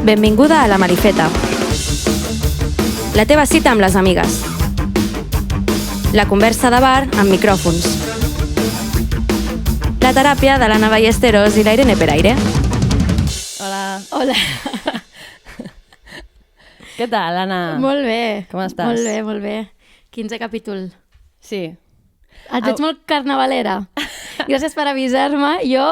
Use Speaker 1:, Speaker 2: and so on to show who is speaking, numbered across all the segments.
Speaker 1: Benvinguda a La Marifeta. La teva cita amb les amigues. La conversa de bar amb micròfons. La teràpia de l'Anna Ballesteros i la Irene Peraire.
Speaker 2: Hola.
Speaker 1: Hola.
Speaker 2: Què tal, Anna?
Speaker 1: Molt bé.
Speaker 2: Com estàs?
Speaker 1: Molt bé. 15 capítol.
Speaker 2: Sí.
Speaker 1: Et veig molt carnavalera. Gràcies per avisar-me. Jo...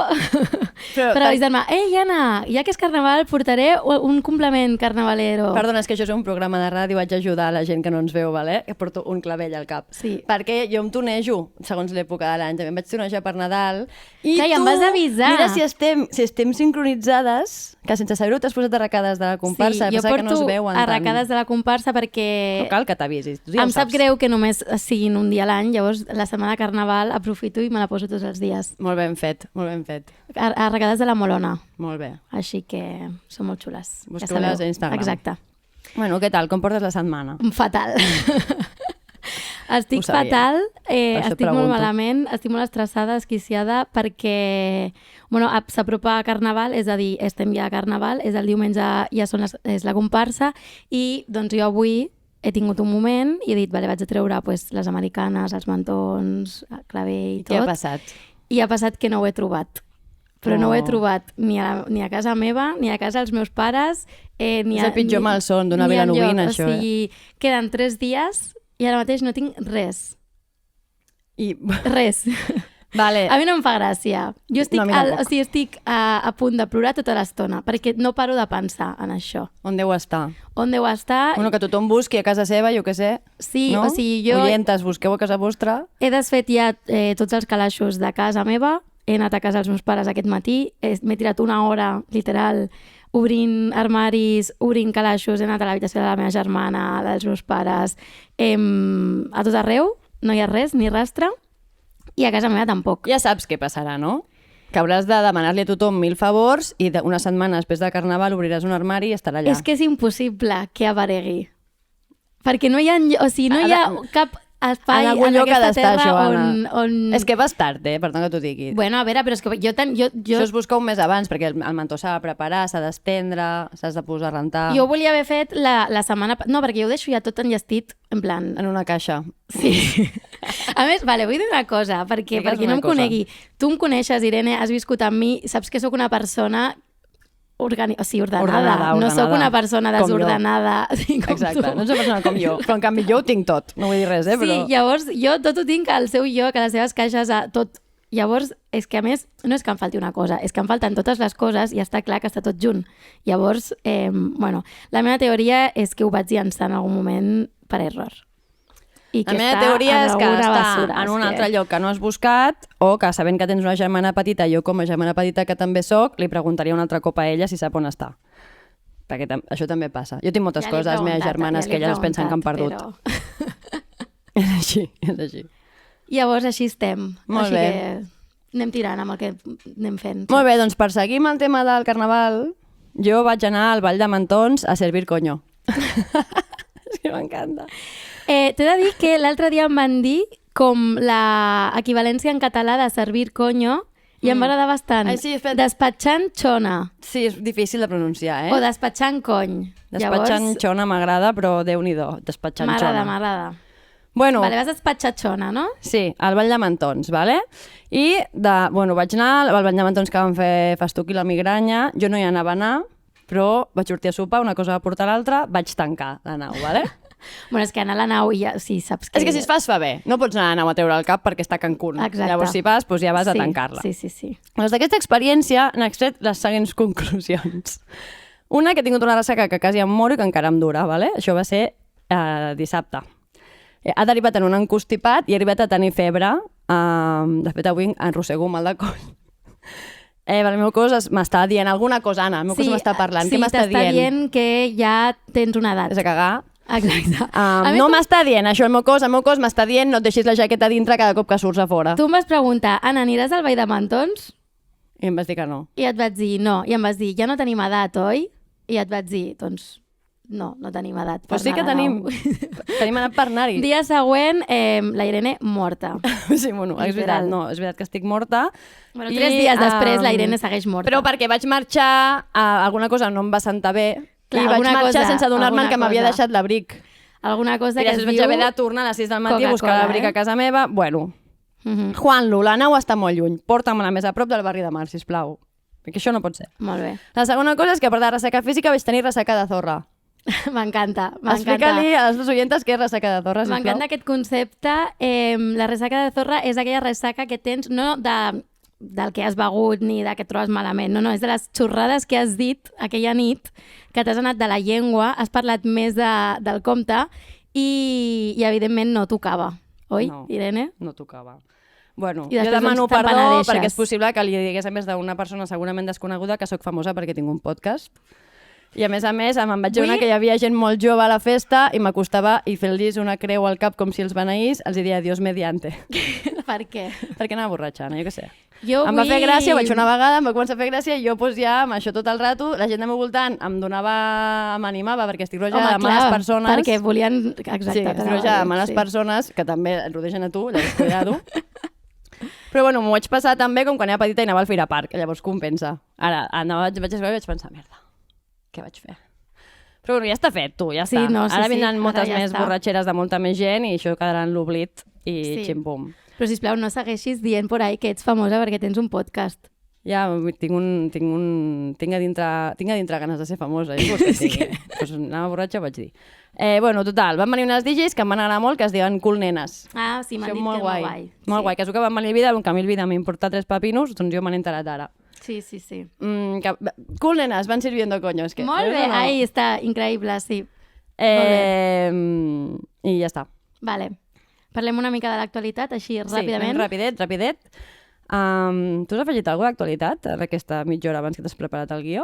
Speaker 1: per avisar-me. Ei, Anna, ja que és carnaval, portaré un complement carnavalero.
Speaker 2: Perdona, és que això és un programa de ràdio, vaig ajudar a la gent que no ens veu, vale? Que porto un clavell al cap.
Speaker 1: Sí.
Speaker 2: Perquè jo em tonejo, segons l'època de l'any, també em vaig tonejar per Nadal. I
Speaker 1: ja em vas avisar.
Speaker 2: Mira si estem sincronitzades, que sense saber-ho t'has posat arracades de la comparsa.
Speaker 1: Sí, jo porto arracades de la comparsa perquè...
Speaker 2: No cal que t'avisis, tu
Speaker 1: ja em sap greu que només siguin un dia a l'any, llavors la setmana de carnaval aprofito i me la poso tots els dies.
Speaker 2: Molt ben fet, molt ben fet.
Speaker 1: Arracades de la Molona.
Speaker 2: Molt bé.
Speaker 1: Així que són molt xules.
Speaker 2: Busqueu-les a Instagram.
Speaker 1: Exacte.
Speaker 2: Bueno, què tal? Com portes la setmana?
Speaker 1: Fatal. Estic fatal, estic molt malament, estic molt estressada, esquiciada, perquè s'apropa a Carnaval, és a dir, estem ja a Carnaval, és el diumenge, ja és la comparsa, i doncs jo avui he tingut un moment i he dit, vale, vaig a treure les americanes, els mantons, el clavell i tot.
Speaker 2: Què ha passat?
Speaker 1: I ha passat que no ho he trobat. Però no ho he trobat ni a casa meva, ni a casa dels meus pares,
Speaker 2: és el pitjor malson d'una vilanovina, això.
Speaker 1: O sigui, queden 3 dies i ara mateix no tinc res. Res.
Speaker 2: Vale.
Speaker 1: A mi no em fa gràcia. Jo estic a punt de plorar tota l'estona, perquè no paro de pensar en això.
Speaker 2: On deu estar?
Speaker 1: On deu estar?
Speaker 2: Bueno, que tothom busqui a casa seva, jo què sé.
Speaker 1: Sí,
Speaker 2: no?
Speaker 1: O sigui, jo...
Speaker 2: Oientes, busqueu a casa vostra.
Speaker 1: He desfet ja tots els calaixos de casa meva, he anat a casa dels meus pares aquest matí, m'he tirat una hora, literal, obrint armaris, obrint calaixos, he anat a l'habitació de la meva germana, dels meus pares, a tot arreu, no hi ha res, ni rastre, i a casa meva tampoc.
Speaker 2: Ja saps què passarà, no? Que hauràs de demanar-li a tothom 1000 favors i una setmana després de Carnaval obriràs un armari i estarà allà.
Speaker 1: És que és impossible que aparegui. Perquè no hi ha, no hi ha cap espai en aquesta terra on...
Speaker 2: És que vas tard, perdó que t'ho digui.
Speaker 1: Bueno, a veure, però és que jo...
Speaker 2: Això es busca un mes abans, perquè el mantó s'ha de preparar, s'ha d'estendre, s'has de posar a rentar...
Speaker 1: Jo volia haver fet la setmana... No, perquè jo ho deixo ja tot enllestit, en plan...
Speaker 2: En una caixa.
Speaker 1: Sí. A més, vull dir una cosa, perquè no em conegui. Tu em coneixes, Irene, has viscut amb mi, saps que sóc una persona... ordenada. No sóc una persona desordenada.
Speaker 2: Exacte, no ets una persona com jo. Però en canvi jo ho tinc tot. No vull dir res, però...
Speaker 1: Sí, llavors jo tot ho tinc al seu lloc, a les seves caixes, a tot. Llavors, és que a més, no és que em falti una cosa, és que em falten totes les coses i està clar que està tot junt. Llavors, la meva teoria és que ho vaig llançar en algun moment per error.
Speaker 2: La meva teoria és que està en un altre lloc que no has buscat o que sabent que tens una germana petita, jo com a germana petita que també soc, li preguntaria un altre cop a ella si sap on està. Perquè això també passa. Jo tinc moltes coses a les meves germanes que elles es pensen que han perdut. És així.
Speaker 1: Llavors així estem.
Speaker 2: Molt bé.
Speaker 1: Anem tirant amb el que anem fent.
Speaker 2: Molt bé, doncs per seguir amb el tema del Carnaval, jo vaig anar al Ball de Mantons a servir coño. És que m'encanta.
Speaker 1: T'he de dir que l'altre dia em van dir com l'equivalència en català de servir coño i em va agradar bastant.
Speaker 2: Sí,
Speaker 1: despatxant xona.
Speaker 2: Sí, és difícil de pronunciar,
Speaker 1: O despatxant cony.
Speaker 2: Despatxant xona m'agrada, però Déu-n'hi-do, despatxant xona.
Speaker 1: M'agrada.
Speaker 2: Bueno,
Speaker 1: vas despatxar xona, no?
Speaker 2: Sí, al Ball de Mantons, vale? I vaig anar al Ball de Mantons que van fer festuc i la migranya, jo no hi anava a anar, però vaig sortir a sopar, una cosa va portar l'altra, vaig tancar la nau, vale?
Speaker 1: Bueno, és que anar a la nau ja, sí, saps que...
Speaker 2: És que si es fa bé. No pots anar a la nau a treure el cap perquè està a Cancún.
Speaker 1: Exacte.
Speaker 2: Llavors, si vas, doncs ja vas a tancar-la.
Speaker 1: Sí.
Speaker 2: Doncs d'aquesta experiència n'he extret les següents conclusions. Una, que he tingut una ressaca que quasi em moro i que encara em dura, vale? Això va ser dissabte. Ha derivat en un encostipat i he arribat a tenir febre. De fet, avui enrossego un mal de coll. El meu cos m'està dient alguna cosa, Anna. El meu cos m'està parlant. Què m'està dient?
Speaker 1: Sí, t'està dient que ja tens una edat.
Speaker 2: És a cagar.
Speaker 1: Exacte.
Speaker 2: No m'està dient això, el meu cos m'està dient no et deixis la jaqueta dintre cada cop que surts a fora.
Speaker 1: Tu em vas preguntar, Anna, aniràs al Ball de Mantons?
Speaker 2: I em vas dir que no.
Speaker 1: I et vaig dir no. I em vas dir, ja no tenim edat, oi? I et vaig dir, doncs No tenim edat per
Speaker 2: Però sí que tenim edat per anar-hi.
Speaker 1: Dia següent, la Irene morta.
Speaker 2: Sí, bueno, és veritat, no, és veritat que estic morta.
Speaker 1: Bueno, 3 dies després la Irene segueix morta.
Speaker 2: Però perquè vaig marxar, alguna cosa no em va sentar bé,
Speaker 1: clar,
Speaker 2: i vaig marxar sense adonar-me que m'havia deixat l'abric.
Speaker 1: Alguna cosa
Speaker 2: que es diu... I després vaig haver de tornar a les 6 del matí a buscar l'abric a casa meva. Bueno, Juanlu, la nau està molt lluny. Porta'm-la més a prop del barri de Mar, sisplau. Perquè això no pot ser.
Speaker 1: Molt bé.
Speaker 2: La segona cosa és que a part de ressaca física vaig tenir ressaca de zorra.
Speaker 1: M'encanta.
Speaker 2: Explica-li a les dues oientes què és ressaca de zorra, sisplau.
Speaker 1: M'encanta aquest concepte. La ressaca de zorra és aquella ressaca que tens no del que has begut ni de que et trobes malament. No, és de les xorrades que has dit aquella nit, que t'has anat de la llengua, has parlat més del compte i evidentment no tocava. Oi,
Speaker 2: no,
Speaker 1: Irene?
Speaker 2: No tocava. Bueno,
Speaker 1: jo
Speaker 2: demano perdó perquè és possible que li digués a més d'una persona segurament desconeguda que sóc famosa perquè tinc un podcast. I a més em vaig adonar que hi havia gent molt jove a la festa i m'acostava i fer-los una creu al cap com si els beneís, els diria Dios mediante.
Speaker 1: Per què?
Speaker 2: Perquè anava borratxa, no? Jo què sé. Va fer gràcia, vaig una vegada, em va començar a fer gràcia i jo ja amb això tot el rato, la gent del meu voltant m'animava perquè estic rojada de males persones.
Speaker 1: Perquè volien... Exacte.
Speaker 2: Sí, estic rojada de males persones que també et rodegen a tu, llavors cuidado. Però bueno, m'ho vaig passar també com quan era petita i anava al Fira Park, llavors compensa. Ara vaig escoltar i vaig pensar, merda, què vaig fer? Però bueno, ja està fet, tu, ja està. Ara vindran moltes més borratxeres de molta més gent i això quedarà en l'oblit i ximpum.
Speaker 1: Però sisplau, no segueixis dient por ahí que ets famosa perquè tens un podcast.
Speaker 2: Ja, tinc a dintre ganes de ser famosa. Pues anava borratxa, vaig dir. Bueno, total, van venir unes DJs que em van agradar molt, que es diuen Cool Nenes.
Speaker 1: Ah, sí, m'han dit que molt guai.
Speaker 2: Molt guai, que és el que van venir a vida, que a mi el vida m'importa 3 pepinos, doncs jo me n'he enterat ara.
Speaker 1: Sí.
Speaker 2: Cool Nenes, van sirviendo coño. És que,
Speaker 1: molt bé, ahí està, increïble, sí.
Speaker 2: I ja està.
Speaker 1: Vale. Parlem una mica de l'actualitat, així ràpidament.
Speaker 2: Sí, rapidet. Tu has afegit alguna d'actualitat en aquesta mitja hora abans que t'has preparat el guió?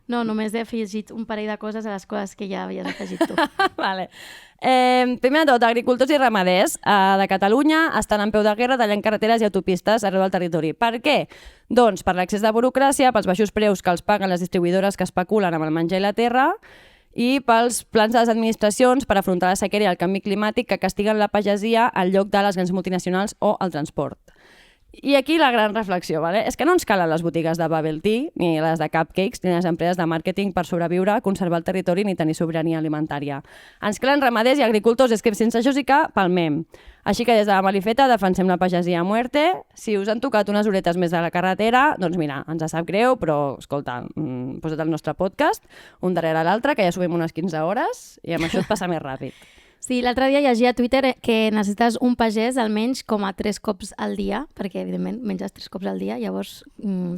Speaker 1: No, només he afegit un parell de coses a les coses que ja havies afegit tu.
Speaker 2: Vale. Primer de tot, agricultors i ramaders de Catalunya estan en peu de guerra tallant carreteres i autopistes arreu del territori. Per què? Doncs per l'excés de burocràcia, pels baixos preus que els paguen les distribuïdores que especulen amb el menjar i la terra i pels plans de les administracions per afrontar la sequera i el canvi climàtic que castiguen la pagesia en lloc de les grans multinacionals o el transport. I aquí la gran reflexió, ¿vale? És que no ens calen les botigues de Bubble Tea, ni les de cupcakes, ni les empreses de màrqueting per sobreviure, conservar el territori ni tenir sobirania alimentària. Ens calen ramaders i agricultors, és que sense això sí que palmem. Així que des de la Malifeta defensem la pagesia a muerte. Si us han tocat unes horetes més de la carretera, doncs mira, ens sap greu, però escolta, posa't el nostre podcast, un darrere l'altre, que ja subim unes 15 hores i amb això et passa més ràpid.
Speaker 1: Sí, l'altre dia llegia a Twitter que necessites un pagès almenys com a 3 cops al dia, perquè evidentment menges 3 cops al dia, llavors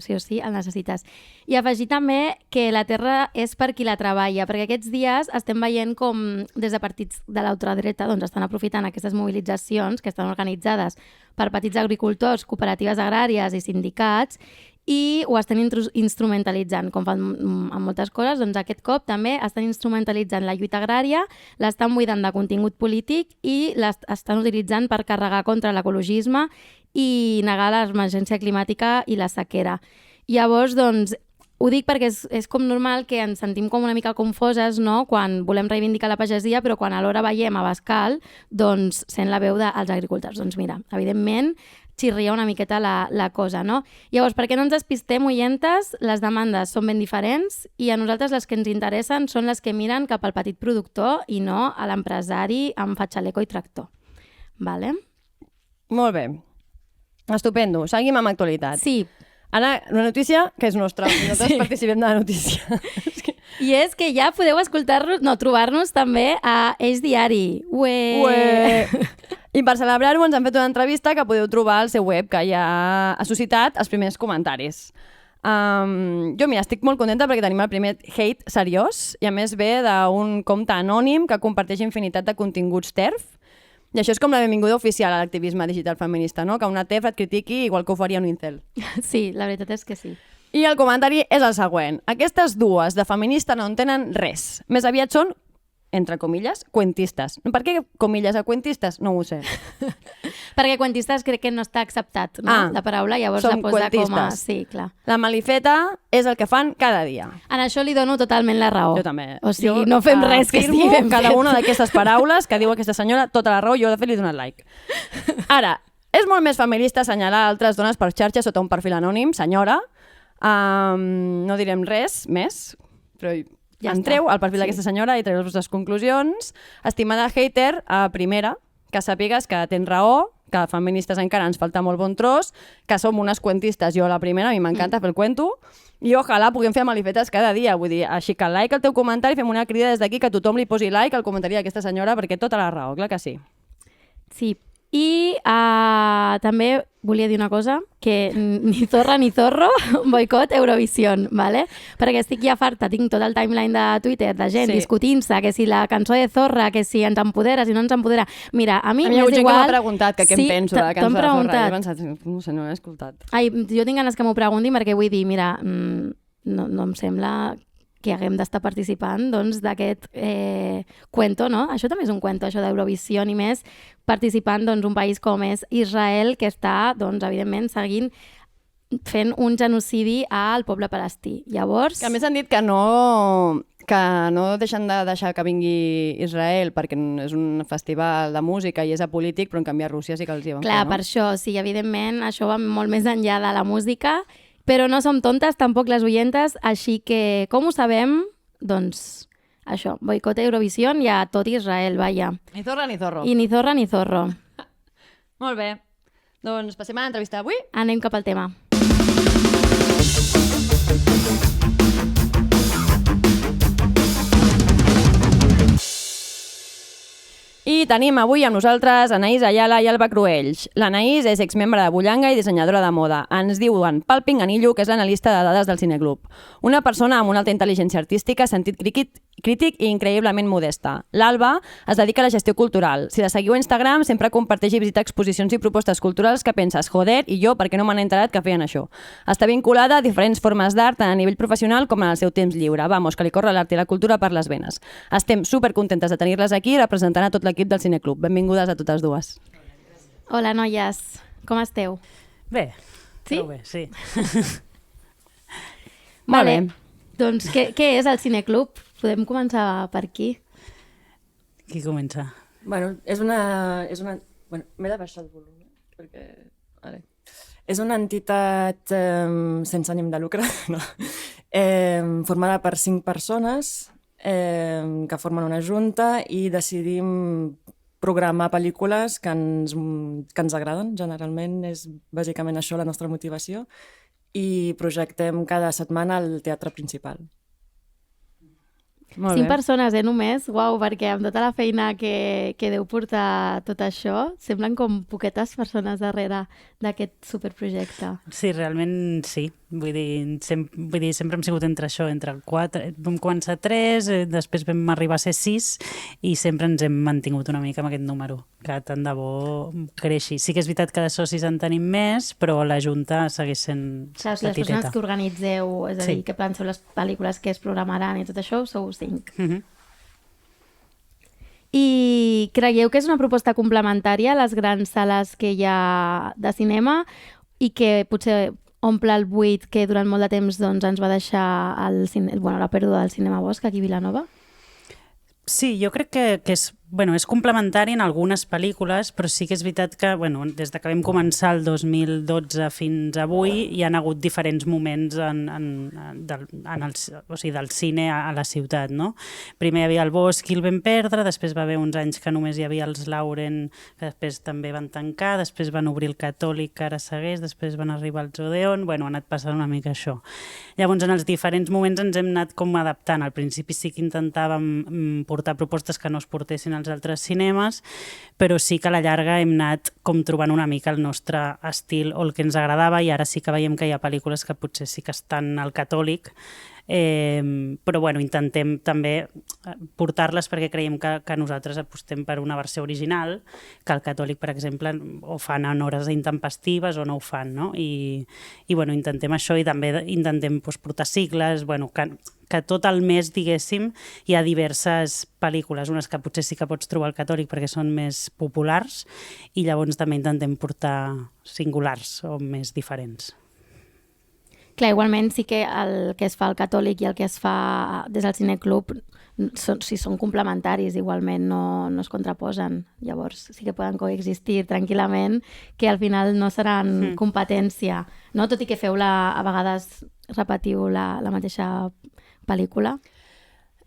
Speaker 1: sí o sí el necessites. I afegir també que la terra és per qui la treballa, perquè aquests dies estem veient com des de partits de l'ultradreta doncs estan aprofitant aquestes mobilitzacions que estan organitzades per petits agricultors, cooperatives agràries i sindicats i ho estan instrumentalitzant, com fan amb moltes coses, doncs aquest cop també estan instrumentalitzant la lluita agrària, l'estan buidant de contingut polític i l'estan utilitzant per carregar contra l'ecologisme i negar l'emergència climàtica i la sequera. Llavors, doncs, ho dic perquè és com normal que ens sentim com una mica confoses, no?, quan volem reivindicar la pagesia, però quan alhora veiem Abascal, doncs sent la veu dels agricultors. Doncs mira, evidentment, xirria una miqueta la cosa, no? Llavors, perquè no ens despistem, oientes, les demandes són ben diferents i a nosaltres les que ens interessen són les que miren cap al petit productor i no a l'empresari amb fatxaleco i tractor. Vale?
Speaker 2: Molt bé. Estupendo. Seguim amb actualitat.
Speaker 1: Sí.
Speaker 2: Ara, una notícia que és nostra. Nosaltres participem de la notícia.
Speaker 1: I és que ja podeu trobar-nos també a Eix Diari. Ué!
Speaker 2: I per celebrar-ho ens han fet una entrevista que podeu trobar al seu web, que ja ha suscitat els primers comentaris. Jo, mira, estic molt contenta perquè tenim el primer hate seriós i a més ve d'un compte anònim que comparteix infinitat de continguts TERF. I això és com la benvinguda oficial a l'activisme digital feminista, no? Que una TERF et critiqui igual que ho faria un incel.
Speaker 1: Sí, la veritat és que sí.
Speaker 2: I el comentari és el següent. Aquestes dues de feminista no en tenen res. Més aviat són entre comilles, cuentistes. Per què comilles a cuentistes? No ho sé.
Speaker 1: Perquè cuentistes crec que no està acceptat, no? La paraula, llavors la posa com a... Sí, clar.
Speaker 2: La Malifeta és el que fan cada dia.
Speaker 1: En això li dono totalment la raó.
Speaker 2: Jo també.
Speaker 1: O sigui, no fem res que estigui ben fet.
Speaker 2: Cada una d'aquestes paraules que diu aquesta senyora, tota la raó, jo de fet li he donat like. Ara, és molt més feminista assenyalar altres dones per xarxa sota un perfil anònim, senyora. No direm res més, però ja entreu al perfil d'aquesta senyora i treu les vostres conclusions. Estimada hater, primera, que sàpigues que tens raó, que feministes encara ens falta molt bon tros, que som unes cuentistes, jo la primera, a mi m'encanta fer el cuento, i ojalà puguem fer malifetes cada dia. Vull dir, així que like al teu comentari, fem una crida des d'aquí que tothom li posi like al comentari d'aquesta senyora, perquè tota la raó, clar que sí.
Speaker 1: Sí. I també volia dir una cosa, que ni zorra ni zorro, boicot Eurovision, ¿vale? Perquè estic ja farta, tinc tot el timeline de Twitter de gent discutint-se, que si la cançó de Zorra, que si ens empodera, si no ens empodera. Mira, a mi m'és igual...
Speaker 2: A mi hi ha gent que m'ha preguntat que què em penso de la cançó de Zorra.
Speaker 1: Jo
Speaker 2: he pensat, no sé, no l'he escoltat.
Speaker 1: Jo tinc ganes que m'ho preguntin perquè vull dir, mira, no em sembla que haguem d'estar participant doncs, d'aquest cuento, no? Això també és un cuento, això d'Eurovisió, i més participant doncs, un país com és Israel, que està, doncs, evidentment, seguint fent un genocidi al poble palestí. Llavors...
Speaker 2: Que a més han dit que no deixen de deixar que vingui Israel perquè és un festival de música i és apolític, però en canvi a Rússia sí que els hi van fer, no?
Speaker 1: Clar, per això, sí, evidentment, això va molt més enllà de la música, però no som tontes, tampoc les oientes, així que, com ho sabem? Doncs això, boicot Eurovision i a tot Israel, vaja.
Speaker 2: Ni zorra ni zorro.
Speaker 1: I ni zorra ni zorro.
Speaker 2: Molt bé. Doncs passem a l'entrevista d'avui.
Speaker 1: Anem cap al tema.
Speaker 2: I tenim avui amb nosaltres Anaïs Ayala i Alba Cruells. L'Anaïs és exmembre de Bullanga i dissenyadora de moda. Ens diuen Palping Anillo, que és l'analista de dades del Cineclub. Una persona amb una alta intel·ligència artística, sentit crític i increïblement modesta. L'Alba es dedica a la gestió cultural. Si la seguiu a Instagram, sempre comparteix i visita exposicions i propostes culturals que penses, joder, i jo, per què no m'han enterat que feien això? Està vinculada a diferents formes d'art, tant a nivell professional com en el seu temps lliure. Vamos, que li corre l'art i la cultura per les venes. Estem supercontentes de tenir-les aquí representant a tot l'equip del Cineclub. Benvingudes a totes dues.
Speaker 1: Hola, noies. Com esteu?
Speaker 3: Bé.
Speaker 1: Sí?
Speaker 3: Bé, sí.
Speaker 1: Vale. Doncs què és el Cineclub? Podem començar per aquí.
Speaker 3: Qui comença?
Speaker 4: Bueno, és una... Bueno, m'he de baixar el volum, perquè... Vale. És una entitat sense ànim de lucre, no? Formada per 5 persones que formen una junta i decidim programar pel·lícules que ens agraden. Generalment és bàsicament això la nostra motivació i projectem cada setmana al teatre principal.
Speaker 1: 5 persones, només? Uau, perquè amb tota la feina que deu portar tot això, semblen com poquetes persones darrere d'aquest superprojecte.
Speaker 3: Sí, realment sí. Vull dir, sempre hem sigut entre això, entre 4, vam començar 3, després vam arribar a ser 6 i sempre ens hem mantingut una mica amb aquest número, que tant de bo creixi. Sí que és veritat que de socis en tenim més, però la Junta segueix sent
Speaker 1: petiteta. Les persones que organitzeu, és a dir, que penseu les pel·lícules que es programaran i tot això, sou 5. I creieu que és una proposta complementària a les grans sales que hi ha de cinema i que potser omple el buit que durant molt de temps doncs, ens va deixar la pèrdua del cinema Bosch aquí a Vilanova?
Speaker 3: Sí, jo crec que és complementari en algunes pel·lícules, però sí que és veritat que des que vam començar el 2012 fins avui hi han hagut diferents moments del cine a la ciutat. No? Primer hi havia el Bosch i el vam perdre, després va haver uns anys que només hi havia els Lauren, que després també van tancar, després van obrir el Catòlic, que ara segueix, després van arribar els Odeon, ha anat passant una mica això. Llavors, en els diferents moments ens hem anat com adaptant. Al principi sí que intentàvem portar propostes que no es portessin als altres cinemes, però sí que a la llarga hem anat com trobant una mica el nostre estil o el que ens agradava, i ara sí que veiem que hi ha pel·lícules que potser sí que estan al Catòlic Però bueno, intentem també portar-les perquè creiem que nosaltres apostem per una versió original, que el catòlic, per exemple, o fan en hores intempestives o no ho fan, no? I bueno, intentem això i també intentem portar cicles, bueno, que tot el mes, diguéssim, hi ha diverses pel·lícules, unes que potser sí que pots trobar al catòlic perquè són més populars, i llavors també intentem portar singulars o més diferents.
Speaker 1: Clar, igualment sí que el que es fa al catòlic i el que es fa des del cineclub són complementaris, igualment no es contraposen. Llavors sí que poden coexistir tranquil·lament, que al final no seran competència, no? Tot i que a vegades repetiu la mateixa pel·lícula.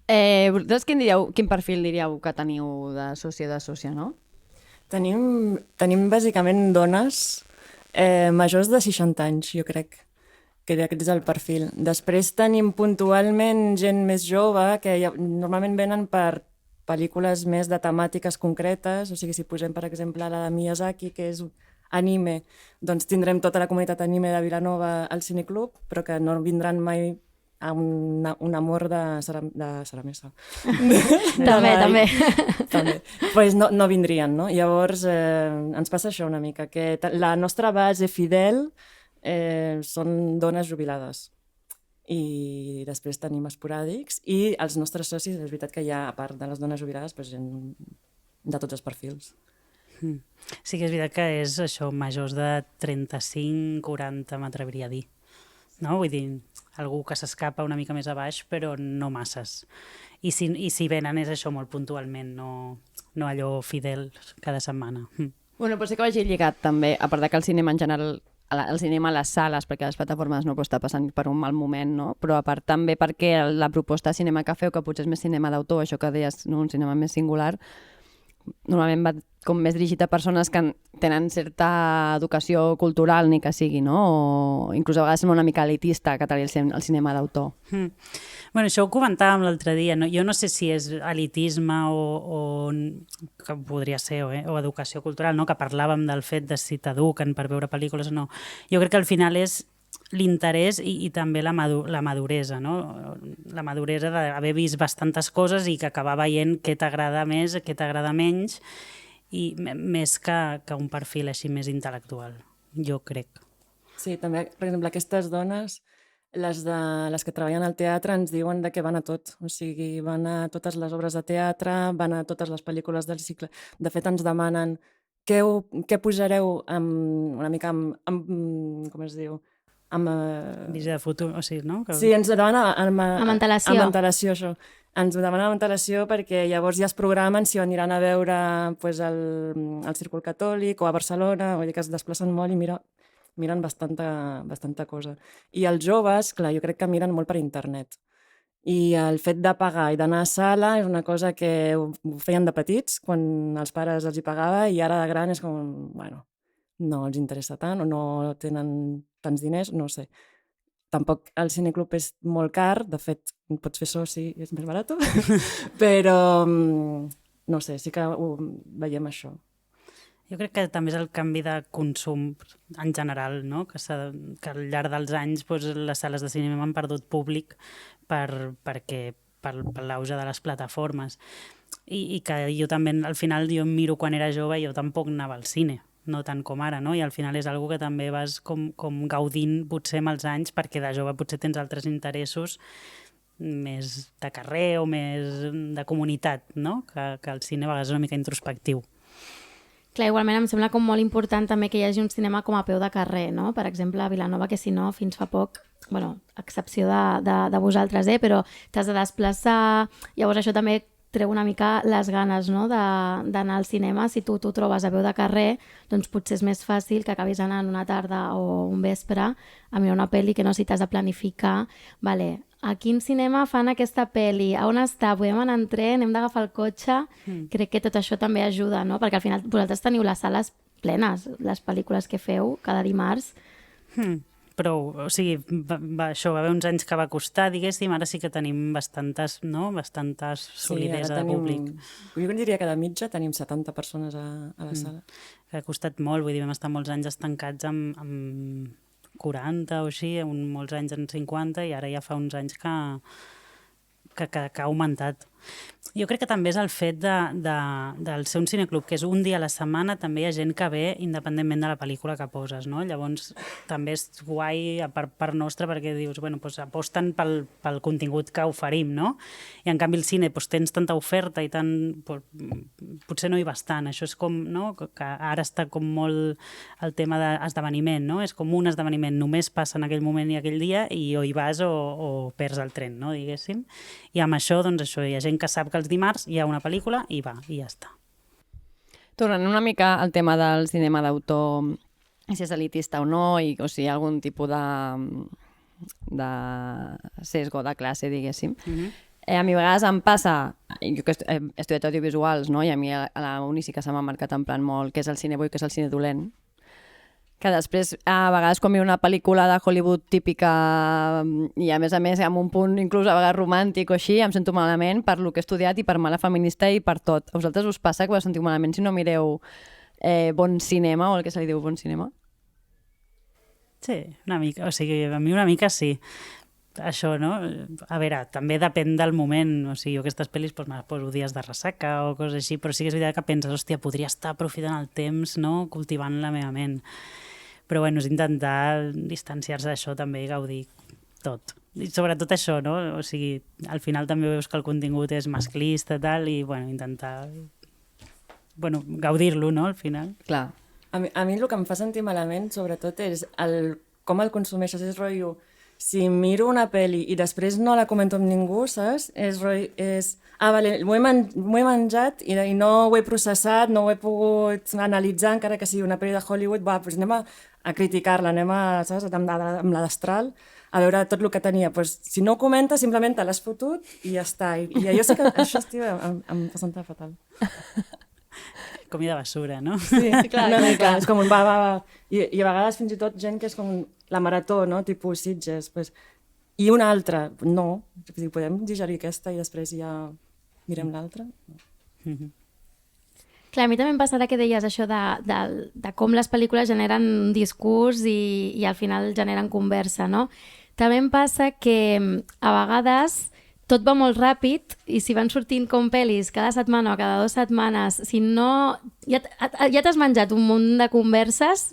Speaker 2: Vosaltres quin perfil diríeu que teniu de soci o de sòcia, no?
Speaker 4: Tenim bàsicament dones majors de 60 anys, jo crec que aquest és el perfil. Després tenim puntualment gent més jove que normalment venen per pel·lícules més de temàtiques concretes, o sigui, si posem, per exemple, la de Miyazaki, que és anime, doncs tindrem tota la comunitat anime de Vilanova al cineclub, però que no vindran mai a un amor de Saramesa.
Speaker 1: També.
Speaker 4: Pues no vindrien, no? Llavors ens passa això una mica, que la nostra base fidel són dones jubilades i després tenim esporàdics i els nostres socis, és veritat que hi ha, a part de les dones jubilades, gent de tots els perfils.
Speaker 3: Sí que és veritat que és això, majors de 35-40 m'atreviria a dir, no? Vull dir, algú que s'escapa una mica més a baix, però no masses. I si venen és això molt puntualment, no allò fidel cada setmana.
Speaker 2: Bueno, però sí que vagi lligat també, a part que el cinema en general, el cinema a les sales, perquè les plataformes no està passant per un mal moment, no? Però a part també perquè la proposta de cinema que feu, que potser és més cinema d'autor, això que deies, no? Un cinema més singular, normalment va com més dirigit a persones que tenen certa educació cultural, ni que sigui, no? O inclús a vegades sembla una mica elitista que tregui el cinema d'autor.
Speaker 3: Bueno, això ho comentàvem l'altre dia, no? Jo no sé si és elitisme o que podria ser, o educació cultural, no? Que parlàvem del fet de si t'eduquen per veure pel·lícules o no. Jo crec que al final és l'interès i també la maduresa, no? La maduresa d'haver vist bastantes coses i que acabar veient què t'agrada més, què t'agrada menys, i més que un perfil així més intel·lectual, jo crec.
Speaker 4: Sí, també, per exemple, aquestes dones, les que treballen al teatre, ens diuen de què van a tot. O sigui, van a totes les obres de teatre, van a totes les pel·lícules del cicle. De fet, ens demanen què posareu una mica com es diu?
Speaker 3: Visió de futur, o sigui, no?
Speaker 4: Sí, ens demana
Speaker 1: amb antelació.
Speaker 4: Amb antelació, això. Ens ho demanen amb antelació perquè llavors ja es programen si aniran a veure el Círcul Catòlic o a Barcelona, vull dir que es desplacen molt i miren bastanta cosa. I els joves, clar, jo crec que miren molt per internet. I el fet de pagar i d'anar a sala és una cosa que ho feien de petits, quan els pares els hi pagava, i ara de gran és com, bueno, no els interessa tant o no tenen tants diners, no sé. Tampoc el cineclub és molt car, de fet, pots fer soci i és més barat, però no sé, sí que veiem això.
Speaker 3: Jo crec que també és el canvi de consum en general, no? Que al llarg dels anys les sales de cinema han perdut públic per l'auge de les plataformes. I que jo també, al final, jo em miro quan era jove i jo tampoc anava al cine, no tant com ara, no? I al final és algo que també vas com gaudint potser amb els anys, perquè de jove potser tens altres interessos més de carrer o més de comunitat, no? Que el cine a vegades és una mica introspectiu.
Speaker 1: Clar, igualment em sembla com molt important també que hi hagi un cinema com a peu de carrer, no? Per exemple, a Vilanova, que si no, fins fa poc, bueno, a excepció de vosaltres, però t'has de desplaçar, llavors això també treu una mica les ganes, no?, d'anar al cinema. Si tu t'ho trobes a peu de carrer, doncs potser és més fàcil que acabis anant una tarda o un vespre a mirar una pel·li que no si t'has de planificar. Vale, a quin cinema fan aquesta pel·li? A on està? Podem anar en tren? Hem d'agafar el cotxe? Crec que tot això també ajuda, no? Perquè al final vosaltres teniu les sales plenes, les pel·lícules que feu cada dimarts.
Speaker 3: Però, o sigui, això va haver uns anys que va costar, diguéssim, ara sí que tenim bastantes solidesa de públic.
Speaker 4: Jo diria que de mitja tenim 70 persones a la sala.
Speaker 3: Que ha costat molt, vull dir, vam estar molts anys estancats amb 40 o així, molts anys en 50, i ara ja fa uns anys que ha augmentat. Jo crec que també és el fet del ser un cineclub, que és un dia a la setmana, també hi ha gent que ve independentment de la pel·lícula que poses, no? Llavors també és guai per part nostra, perquè dius, bueno, doncs aposten pel contingut que oferim, no? I en canvi el cine tens tanta oferta i potser no hi vas tant. Això és com, no? Que ara està com molt el tema d'esdeveniment, no? És com un esdeveniment, només passa en aquell moment i aquell dia i o hi vas o perds el tren, no? Diguéssim. I amb això, doncs això, hi ha gent que sap que els dimarts hi ha una pel·lícula i va, i ja està.
Speaker 2: Tornant una mica al tema del cinema d'autor, si és elitista o no, o si hi ha algun tipus de sesgo de classe, diguéssim. A mi a vegades em passa, jo que he estudiat audiovisuals, no? I a mi a la uni sí que se m'ha marcat en plan molt què és el cine bo i què és el cine dolent, que després, a vegades, quan veig una pel·lícula de Hollywood típica i, a més, amb un punt inclús a vegades romàntic o així, em sento malament per lo que he estudiat i per mala feminista i per tot. A vosaltres us passa que us sentiu malament si no mireu bon cinema o el que se li diu bon cinema?
Speaker 3: Sí, una mica. O sigui, a mi una mica sí. Això, no? A veure, també depèn del moment. O sigui, jo aquestes pel·lis me les poso dies de ressaca o coses així, però sí que és veritat que penses, hòstia, podria estar aprofitant el temps, no?, cultivant la meva ment. Però bueno, és intentar distanciar-se d'això també i gaudir tot. I sobretot això, no? O sigui, al final també veus que el contingut és masclista tal, i bueno, intentar gaudir-lo, no?, al final.
Speaker 2: Clar.
Speaker 4: A mi el que em fa sentir malament, sobretot, és com el consumeixes. És rotllo, si miro una pel·li i després no la comento amb ningú, saps? Vale, m'ho he menjat i no ho he processat, no ho he pogut analitzar, encara que sigui una pel·li de Hollywood, doncs anem a criticar-la, anem saps, amb la destral, a veure tot el que tenia. Pues, si no ho comenta, simplement te l'has fotut i ja està. I jo sé que això, em fa sentir fatal.
Speaker 3: Comida basura, no?
Speaker 4: Sí, clar, una mica. És com un va. I a vegades fins i tot gent que és com la marató, no? Tipus Sitges. Pues, i una altra, no. Podem digerir aquesta i després ja mirem l'altra?
Speaker 1: Clar, a mi també em passarà que deies això de com les pel·lícules generen un discurs i al final generen conversa, no? També em passa que a vegades tot va molt ràpid i si van sortint com pel·lis cada setmana o cada 2 setmanes, si no... ja t'has menjat un munt de converses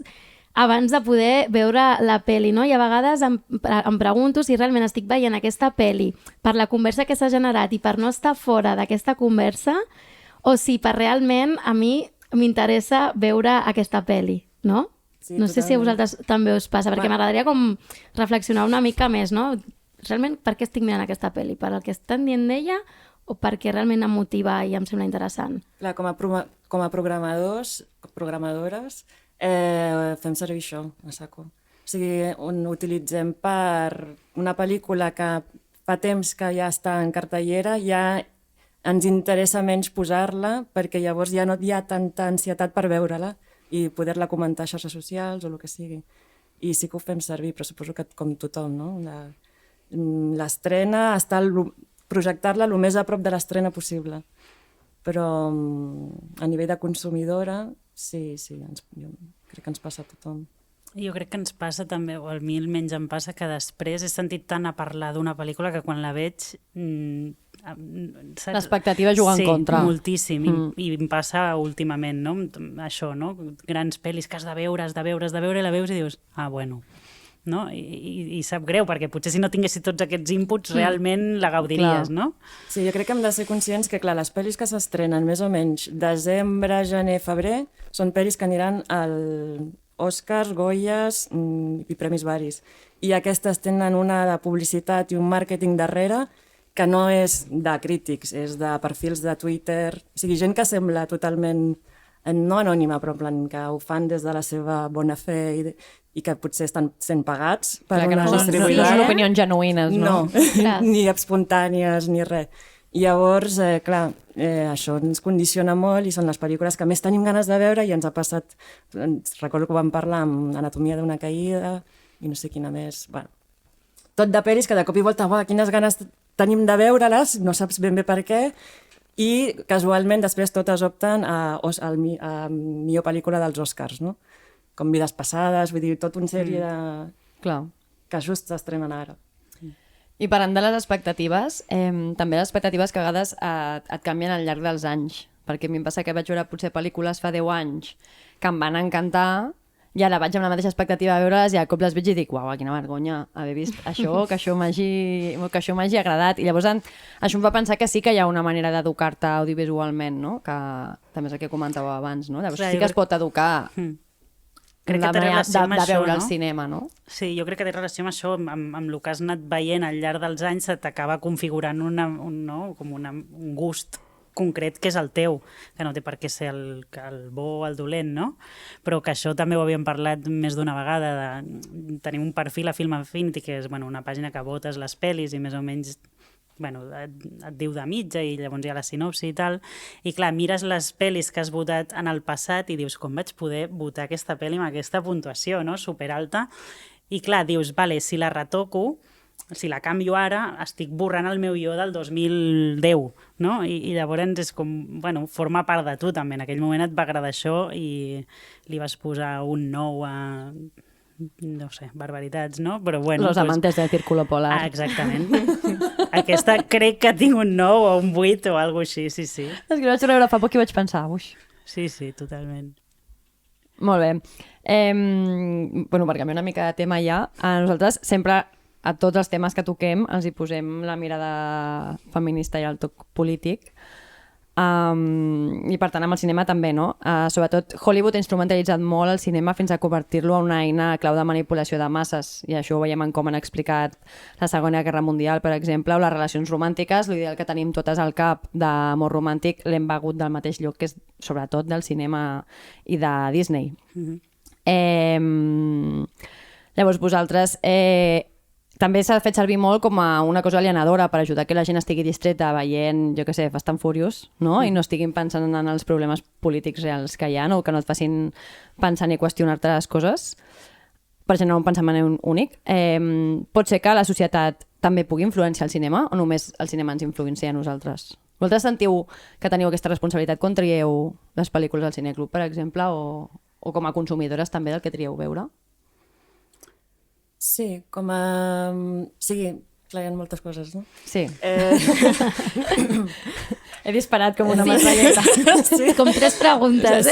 Speaker 1: abans de poder veure la pel·li, no? I a vegades em pregunto si realment estic veient aquesta pel·li per la conversa que s'ha generat i per no estar fora d'aquesta conversa o si per realment a mi m'interessa veure aquesta pel·li, no? Sí, no sé si a vosaltres també us passa, perquè m'agradaria com reflexionar una mica més, no? Realment, per què estic mirant aquesta pel·li? Per el que estan dient d'ella o perquè realment em motiva i em sembla interessant?
Speaker 4: Clar, com a programadores, fem servir això, a saco. O sigui, ho utilitzem per una pel·lícula que fa temps que ja està en cartellera, ja ens interessa menys posar-la perquè llavors ja no hi ha tanta ansietat per veure-la i poder-la comentar a xarxes socials o el que sigui. I sí que ho fem servir, però suposo que com tothom, no? L'estrena, projectar-la el més a prop de l'estrena possible. Però a nivell de consumidora, sí, jo crec que ens passa a tothom.
Speaker 3: Jo crec que ens passa també, o a mi almenys em passa, que després he sentit tant a parlar d'una pel·lícula que quan la veig...
Speaker 2: L'expectativa juga en contra.
Speaker 3: Sí, moltíssim. I em passa últimament, no? Això, no? Grans pel·lis que has de veure, i la veus i dius, bueno... No? I sap greu, perquè potser si no tinguessis tots aquests inputs realment la gaudiries, no?
Speaker 4: Sí, jo crec que hem de ser conscients que, clar, les pel·lis que s'estrenen més o menys desembre, gener, febrer, són pel·lis que aniran al Oscars, Goyes i premis varis. I aquestes tenen una de publicitat i un màrqueting darrere que no és de crítics, és de perfils de Twitter, o sigui, gent que sembla totalment no anònima, però en plan que ho fan des de la seva bona fe i que potser estan sent pagats per una distribuïdora.
Speaker 2: No són opinions genuïnes, no?
Speaker 4: No, ni espontànies, ni res. I llavors, clar, això ens condiciona molt i són les pel·lícules que més tenim ganes de veure i ens ha passat, recordo que vam parlar amb Anatomia d'una caïda i no sé quina més, bueno, tot de pel·lis que de cop i volta, quines ganes tenim de veure-les, no saps ben bé per què, i casualment després totes opten a millor pel·lícula dels Oscars, no? Com Vides passades, vull dir, tota una sèrie
Speaker 2: Clar.
Speaker 4: que just s'estrenen ara.
Speaker 2: I parlant de les expectatives, també les expectatives que a vegades et canvien al llarg dels anys, perquè a mi em passa que vaig veure potser pel·lícules fa 10 anys que em van encantar i ara vaig amb la mateixa expectativa a veure-les i a cop les veig i dic, uau, quina vergonya haver vist això, que això m'hagi agradat. I llavors això em fa pensar que sí que hi ha una manera d'educar-te audiovisualment, no? Que també és el que comentàveu abans, no? Llavors sí que es pot educar
Speaker 3: crec que té relació amb
Speaker 2: de
Speaker 3: això,
Speaker 2: veure el
Speaker 3: no?
Speaker 2: cinema, no?
Speaker 3: Sí, jo crec que té relació amb això, amb el que has anat veient al llarg dels anys, se t'acaba configurant un gust concret que és el teu, que no té per què ser el bo o el dolent, no? Però que això també ho havíem parlat més d'una vegada, tenim un perfil a Film Affinity, que és una pàgina que votes les pel·lis i més o menys et diu de mitja i llavors hi ha la sinopsi i tal, i clar, mires les pel·lis que has votat en el passat i dius, com vaig poder votar aquesta pel·li amb aquesta puntuació, no? Superalta, i clar, dius, vale, si la retoco, si la canvio ara, estic borrant el meu jo del 2010, no? I llavors és com, forma part de tu també, en aquell moment et va agradar això i li vas posar un 9 a... no sé, barbaritats, no? Però
Speaker 2: Los amantes del círculo polar.
Speaker 3: Exactament. Aquesta crec que tinc un 9 o un 8 o alguna cosa així, sí.
Speaker 2: És que vaig veure fa poc i vaig pensar, uix.
Speaker 3: Sí, totalment.
Speaker 2: Molt bé. Per canviar una mica de tema ja, a nosaltres sempre a tots els temes que toquem els hi posem la mirada feminista i el toc polític. I per tant amb el cinema també, no? Sobretot Hollywood ha instrumentalitzat molt el cinema fins a convertir-lo en una eina clau de manipulació de masses, i això ho veiem en com han explicat la Segona Guerra Mundial, per exemple, o les relacions romàntiques. L'ideal que tenim totes al cap d'amor romàntic l'hem begut del mateix lloc, que és sobretot del cinema i de Disney. Llavors vosaltres també s'ha fet servir molt com a una cosa alienadora per ajudar que la gent estigui distreta veient, jo què sé, Fast and Furious, no? I no estiguin pensant en els problemes polítics reals que hi ha, o que no et facin pensar ni qüestionar-te les coses per generar un pensament únic. Pot ser que la societat també pugui influenciar el cinema o només el cinema ens influencia a nosaltres? Vosaltres sentiu que teniu aquesta responsabilitat quan trieu les pel·lícules al cineclub, per exemple, o com a consumidores també del que trieu veure?
Speaker 4: Sí, com a... Sí, clar, hi ha moltes coses, no?
Speaker 2: Sí. He disparat com una metralleta.
Speaker 1: Sí. Com 3 preguntes.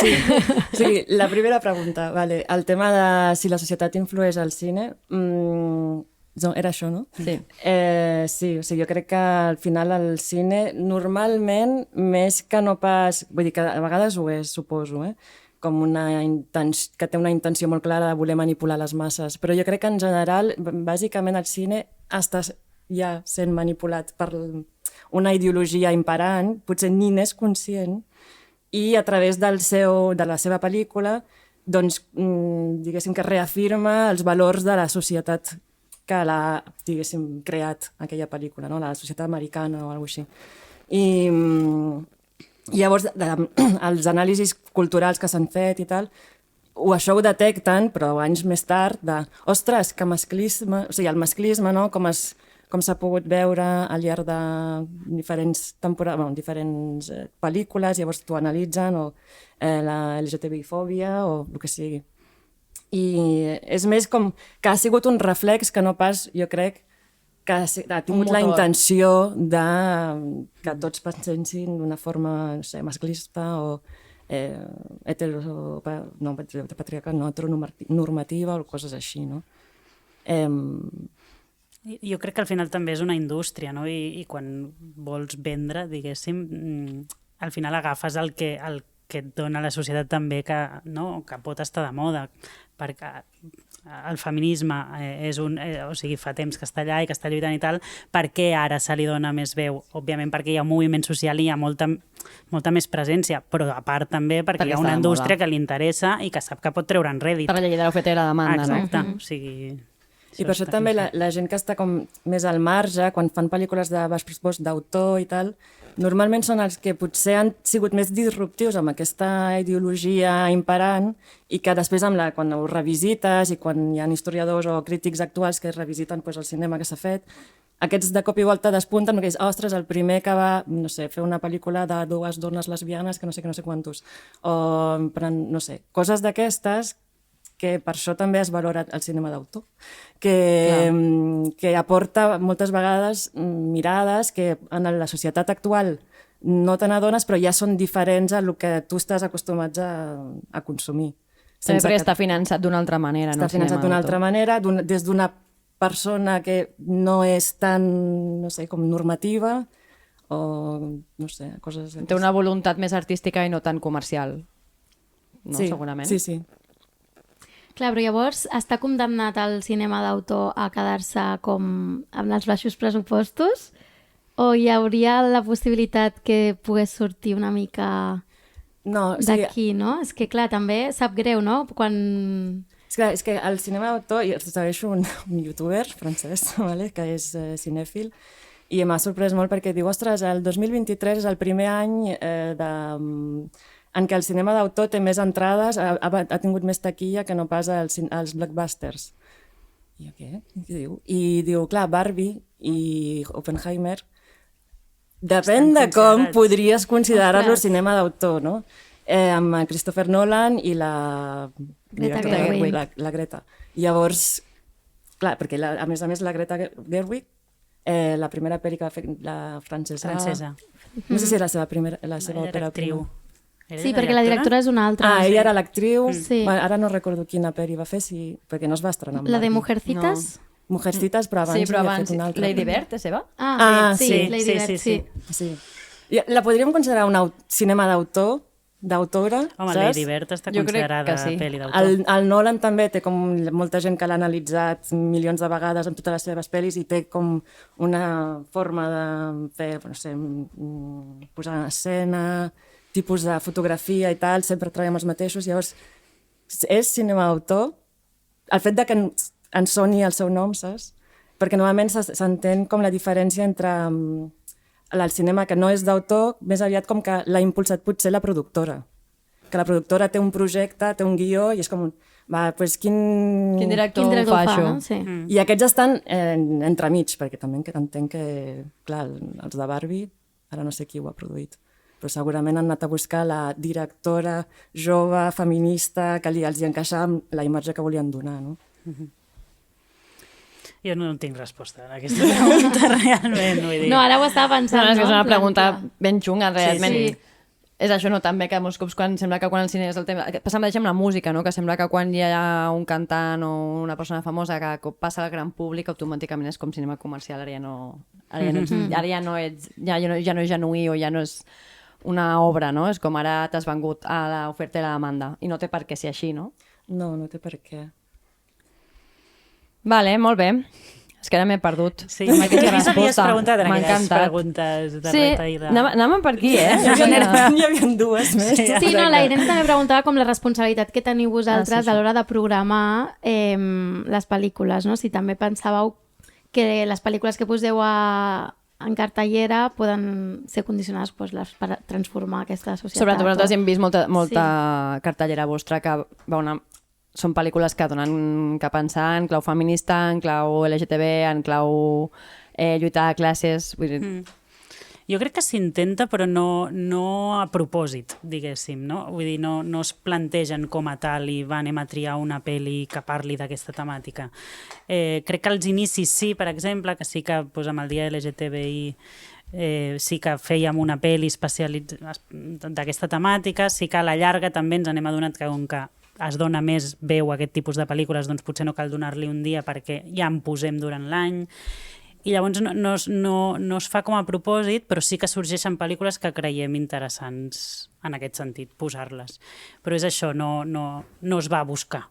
Speaker 4: Sí, la primera pregunta, vale. El tema de si la societat influeix al cine, era això, no?
Speaker 2: Sí.
Speaker 4: Sí, o sigui, jo crec que al final el cine normalment, més que no pas... Vull dir que a vegades ho és, suposo, com que té una intenció molt clara de voler manipular les masses, però jo crec que en general, bàsicament el cine està ja sent manipulat per una ideologia imperant, potser ni n'és conscient, i a través de la seva pel·lícula, doncs, diguéssim que reafirma els valors de la societat que l'ha, diguéssim, creat aquella pel·lícula, no? La societat americana o alguna cosa així. I llavors, els anàlisis culturals que s'han fet i tal, això ho detecten, però anys més tard, ostres, que masclisme, o sigui, el masclisme, no? Com s'ha pogut veure al llarg de diferents temporades, diferents pel·lícules, llavors t'ho analitzen, o la LGTBI-fòbia, o el que sigui. I és més com que ha sigut un reflex que no pas, jo crec, que ha tingut la intenció de que tots pensin d'una forma, no sé, masclista o heteronormativa o coses així, no?
Speaker 3: Jo crec que al final també és una indústria, no? I quan vols vendre, diguéssim, al final agafes el que et dona la societat també que pot estar de moda, perquè el feminisme o sigui, fa temps que està allà i que està lluitant i tal, per què ara se li dona més veu? Òbviament perquè hi ha un moviment social i hi ha molta més presència, però a part també perquè hi ha una indústria que li interessa i que sap que pot treure en rèdit.
Speaker 2: Per la llei de l'oferta i la demanda, no?
Speaker 3: Exacte, o sigui...
Speaker 4: I per això també la gent que està com més al marge, quan fan pel·lícules de baix pressupost d'autor i tal, normalment són els que potser han sigut més disruptius amb aquesta ideologia imperant i que després quan ho revisites i quan hi ha historiadors o crítics actuals que revisiten el cinema que s'ha fet, aquests de cop i volta despunten perquè és, ostres, el primer que va, no sé, fer una pel·lícula de 2 dones lesbianes que no sé quantos, o no sé, coses d'aquestes que per això també es valora el cinema d'autor, que aporta moltes vegades mirades que en la societat actual no te n'adones, però ja són diferents a el que tu estàs acostumats a consumir.
Speaker 2: També perquè està finançat d'una altra manera.
Speaker 4: Està finançat d'una altra manera, des d'una persona que no és tan, no sé, com normativa, o no sé, coses...
Speaker 2: Té una voluntat més artística i no tan comercial, no?
Speaker 4: Sí,
Speaker 2: Segurament.
Speaker 4: sí.
Speaker 1: Clar, però llavors està condemnat el cinema d'autor a quedar-se com amb els baixos pressupostos o hi hauria la possibilitat que pogués sortir una mica d'aquí, no? És que clar, també sap greu, no? Quan...
Speaker 4: És que el cinema d'autor, jo segueixo un youtuber francès, vale? Que és cinèfil, i m'ha sorprès molt perquè diu, ostres, el 2023 és el primer any en què el cinema d'autor té més entrades, ha tingut més taquilla que no pas els blockbusters. I jo, què? Què diu? I diu, clar, Barbie i Oppenheimer, depèn de com podries considerar-lo cinema d'autor, no? Amb Christopher Nolan i la Greta. Llavors, clar, perquè a més la Greta Gerwig, la primera pel·li que va fer la francesa. No sé si era la seva òpera prima.
Speaker 1: Sí, perquè la directora és una altra.
Speaker 4: Ella era l'actriu.
Speaker 1: Sí.
Speaker 4: Ara no recordo quina pel·li va fer, perquè no es va estrenar.
Speaker 1: La de Mujercitas?
Speaker 4: Mujercitas, però abans havia fet una altra.
Speaker 2: Lady Bird, és seva?
Speaker 1: Sí, Lady Bird,
Speaker 4: sí. La podríem considerar un cinema d'autora,
Speaker 3: home,
Speaker 4: saps?
Speaker 3: Lady Bird està considerada pel·li d'autor.
Speaker 4: El Nolan també té com molta gent que l'ha analitzat milions de vegades en totes les seves pel·lis i té com una forma de fer, no sé, posar en escena, tipus de fotografia i tal, sempre treballa amb els mateixos, llavors és cinema d'autor. El fet de que ens soni el seu nom, saps? Perquè normalment s'entén com la diferència entre el cinema que no és d'autor, més aviat com que l'ha impulsat potser la productora. Que la productora té un projecte, té un guió, i és com, doncs quin
Speaker 2: director ho fa això?
Speaker 1: No? Sí.
Speaker 4: I aquests estan entremig, perquè també entenc que, clar, els de Barbie, ara no sé qui ho ha produït, però segurament han anat a buscar la directora jove, feminista, que els hi encaixava amb la imatge que volien donar, no?
Speaker 3: Jo no tinc resposta a aquesta pregunta, realment. Vull dir.
Speaker 1: No, ara ho estava pensant.
Speaker 2: No, és que és una pregunta ben xunga, realment.
Speaker 1: Sí.
Speaker 2: És això, no? També que molts cops sembla que quan el cine és el tema... Passa amb la música, no? Que sembla que quan hi ha un cantant o una persona famosa que passa al gran públic, automàticament és com cinema comercial, ara ja no és genuí o ja no és una obra, no? És com ara t'has vengut a l'oferta i la demanda. I no té per què ser així, no?
Speaker 4: No, no té per què.
Speaker 2: Vale, molt bé. És que ara m'he perdut.
Speaker 3: Sí, m'havies preguntat en
Speaker 2: M'ha
Speaker 3: aquelles
Speaker 2: encantat.
Speaker 3: preguntes de
Speaker 2: Sí,
Speaker 3: retaïda.
Speaker 2: anàvem per aquí, eh?
Speaker 4: N'hi havia dues més.
Speaker 1: Sí, no, la Irene també preguntava com la responsabilitat que teniu vosaltres
Speaker 2: sí.
Speaker 1: a l'hora de programar les pel·lícules, no? Si també pensàveu que les pel·lícules que poseu en cartellera poden ser condicionades per transformar aquesta societat.
Speaker 2: Sobretot nosaltres hem vist molta cartellera vostra que són pel·lícules que donen que pensar en clau feminista, en clau LGTB, en clau lluitar a classes. Vull dir...
Speaker 3: Jo crec que s'intenta, però no a propòsit, diguéssim, no? Vull dir, no es plantegen com a tal i anem a triar una pel·li que parli d'aquesta temàtica. Crec que als inicis sí, per exemple, que sí que amb el dia LGTBI sí que fèiem una pel·li d'aquesta temàtica, sí que a la llarga també ens n'hem adonat que com que es dona més veu a aquest tipus de pel·lícules, doncs potser no cal donar-li un dia perquè ja en posem durant l'any. I llavors no es fa com a propòsit, però sí que sorgeixen pel·lícules que creiem interessants en aquest sentit, posar-les. Però és això, no es va a buscar.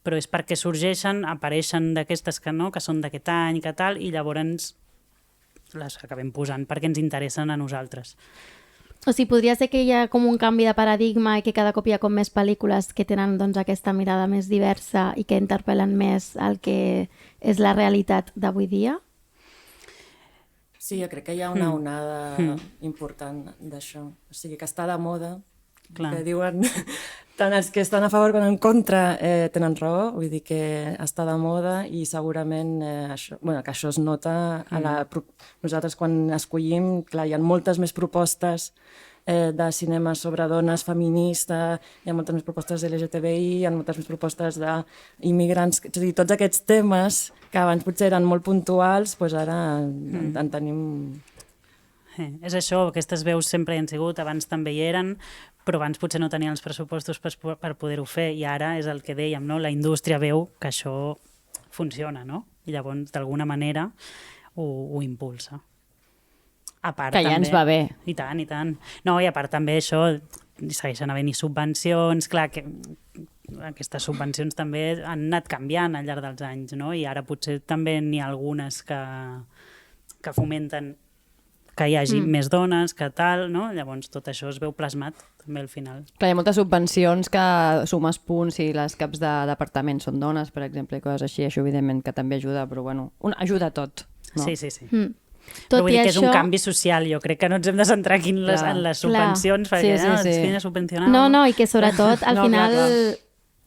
Speaker 3: Però és perquè sorgeixen, apareixen d'aquestes que són d'aquest any, que tal, i llavors les acabem posant perquè ens interessen a nosaltres.
Speaker 1: O sigui, podria ser que hi ha com un canvi de paradigma i que cada cop hi ha com més pel·lícules que tenen doncs, aquesta mirada més diversa i que interpel·len més el que és la realitat d'avui dia?
Speaker 4: Sí, jo crec que hi ha una onada important d'això. O sigui, que està de moda, que diuen tant els que estan a favor com en contra tenen raó, vull dir que està de moda i segurament que això es nota nosaltres quan escollim, clar, hi ha moltes més propostes de cinema sobre dones, feminista, hi ha moltes més propostes LGTBI, hi ha moltes més propostes d'immigrants, és a dir, tots aquests temes que abans potser eren molt puntuals, doncs ara en tenim...
Speaker 3: És això, aquestes veus sempre hi han sigut, abans també hi eren, però abans potser no tenien els pressupostos per poder-ho fer, i ara és el que dèiem, no? La indústria veu que això funciona, no? I llavors, d'alguna manera, ho impulsa. A part,
Speaker 2: que ja
Speaker 3: també,
Speaker 2: ens va bé.
Speaker 3: I tant, i tant. No, i a part també això, segueixen havent-hi subvencions, clar, que aquestes subvencions també han anat canviant al llarg dels anys, no? I ara potser també n'hi ha algunes que fomenten que hi hagi més dones, que tal, no? Llavors tot això es veu plasmat també al final.
Speaker 2: Clar, hi ha moltes subvencions que sumes punts si les caps de departament són dones, per exemple, i coses així, això evidentment que també ajuda, però bueno, ajuda a tot. No?
Speaker 3: Sí.
Speaker 1: Tot
Speaker 3: però vull dir que és un
Speaker 1: això...
Speaker 3: canvi social, jo crec que no ens hem de centrar aquí en les subvencions, perquè es quina subvencionar.
Speaker 1: No, i que sobretot al final
Speaker 2: clar.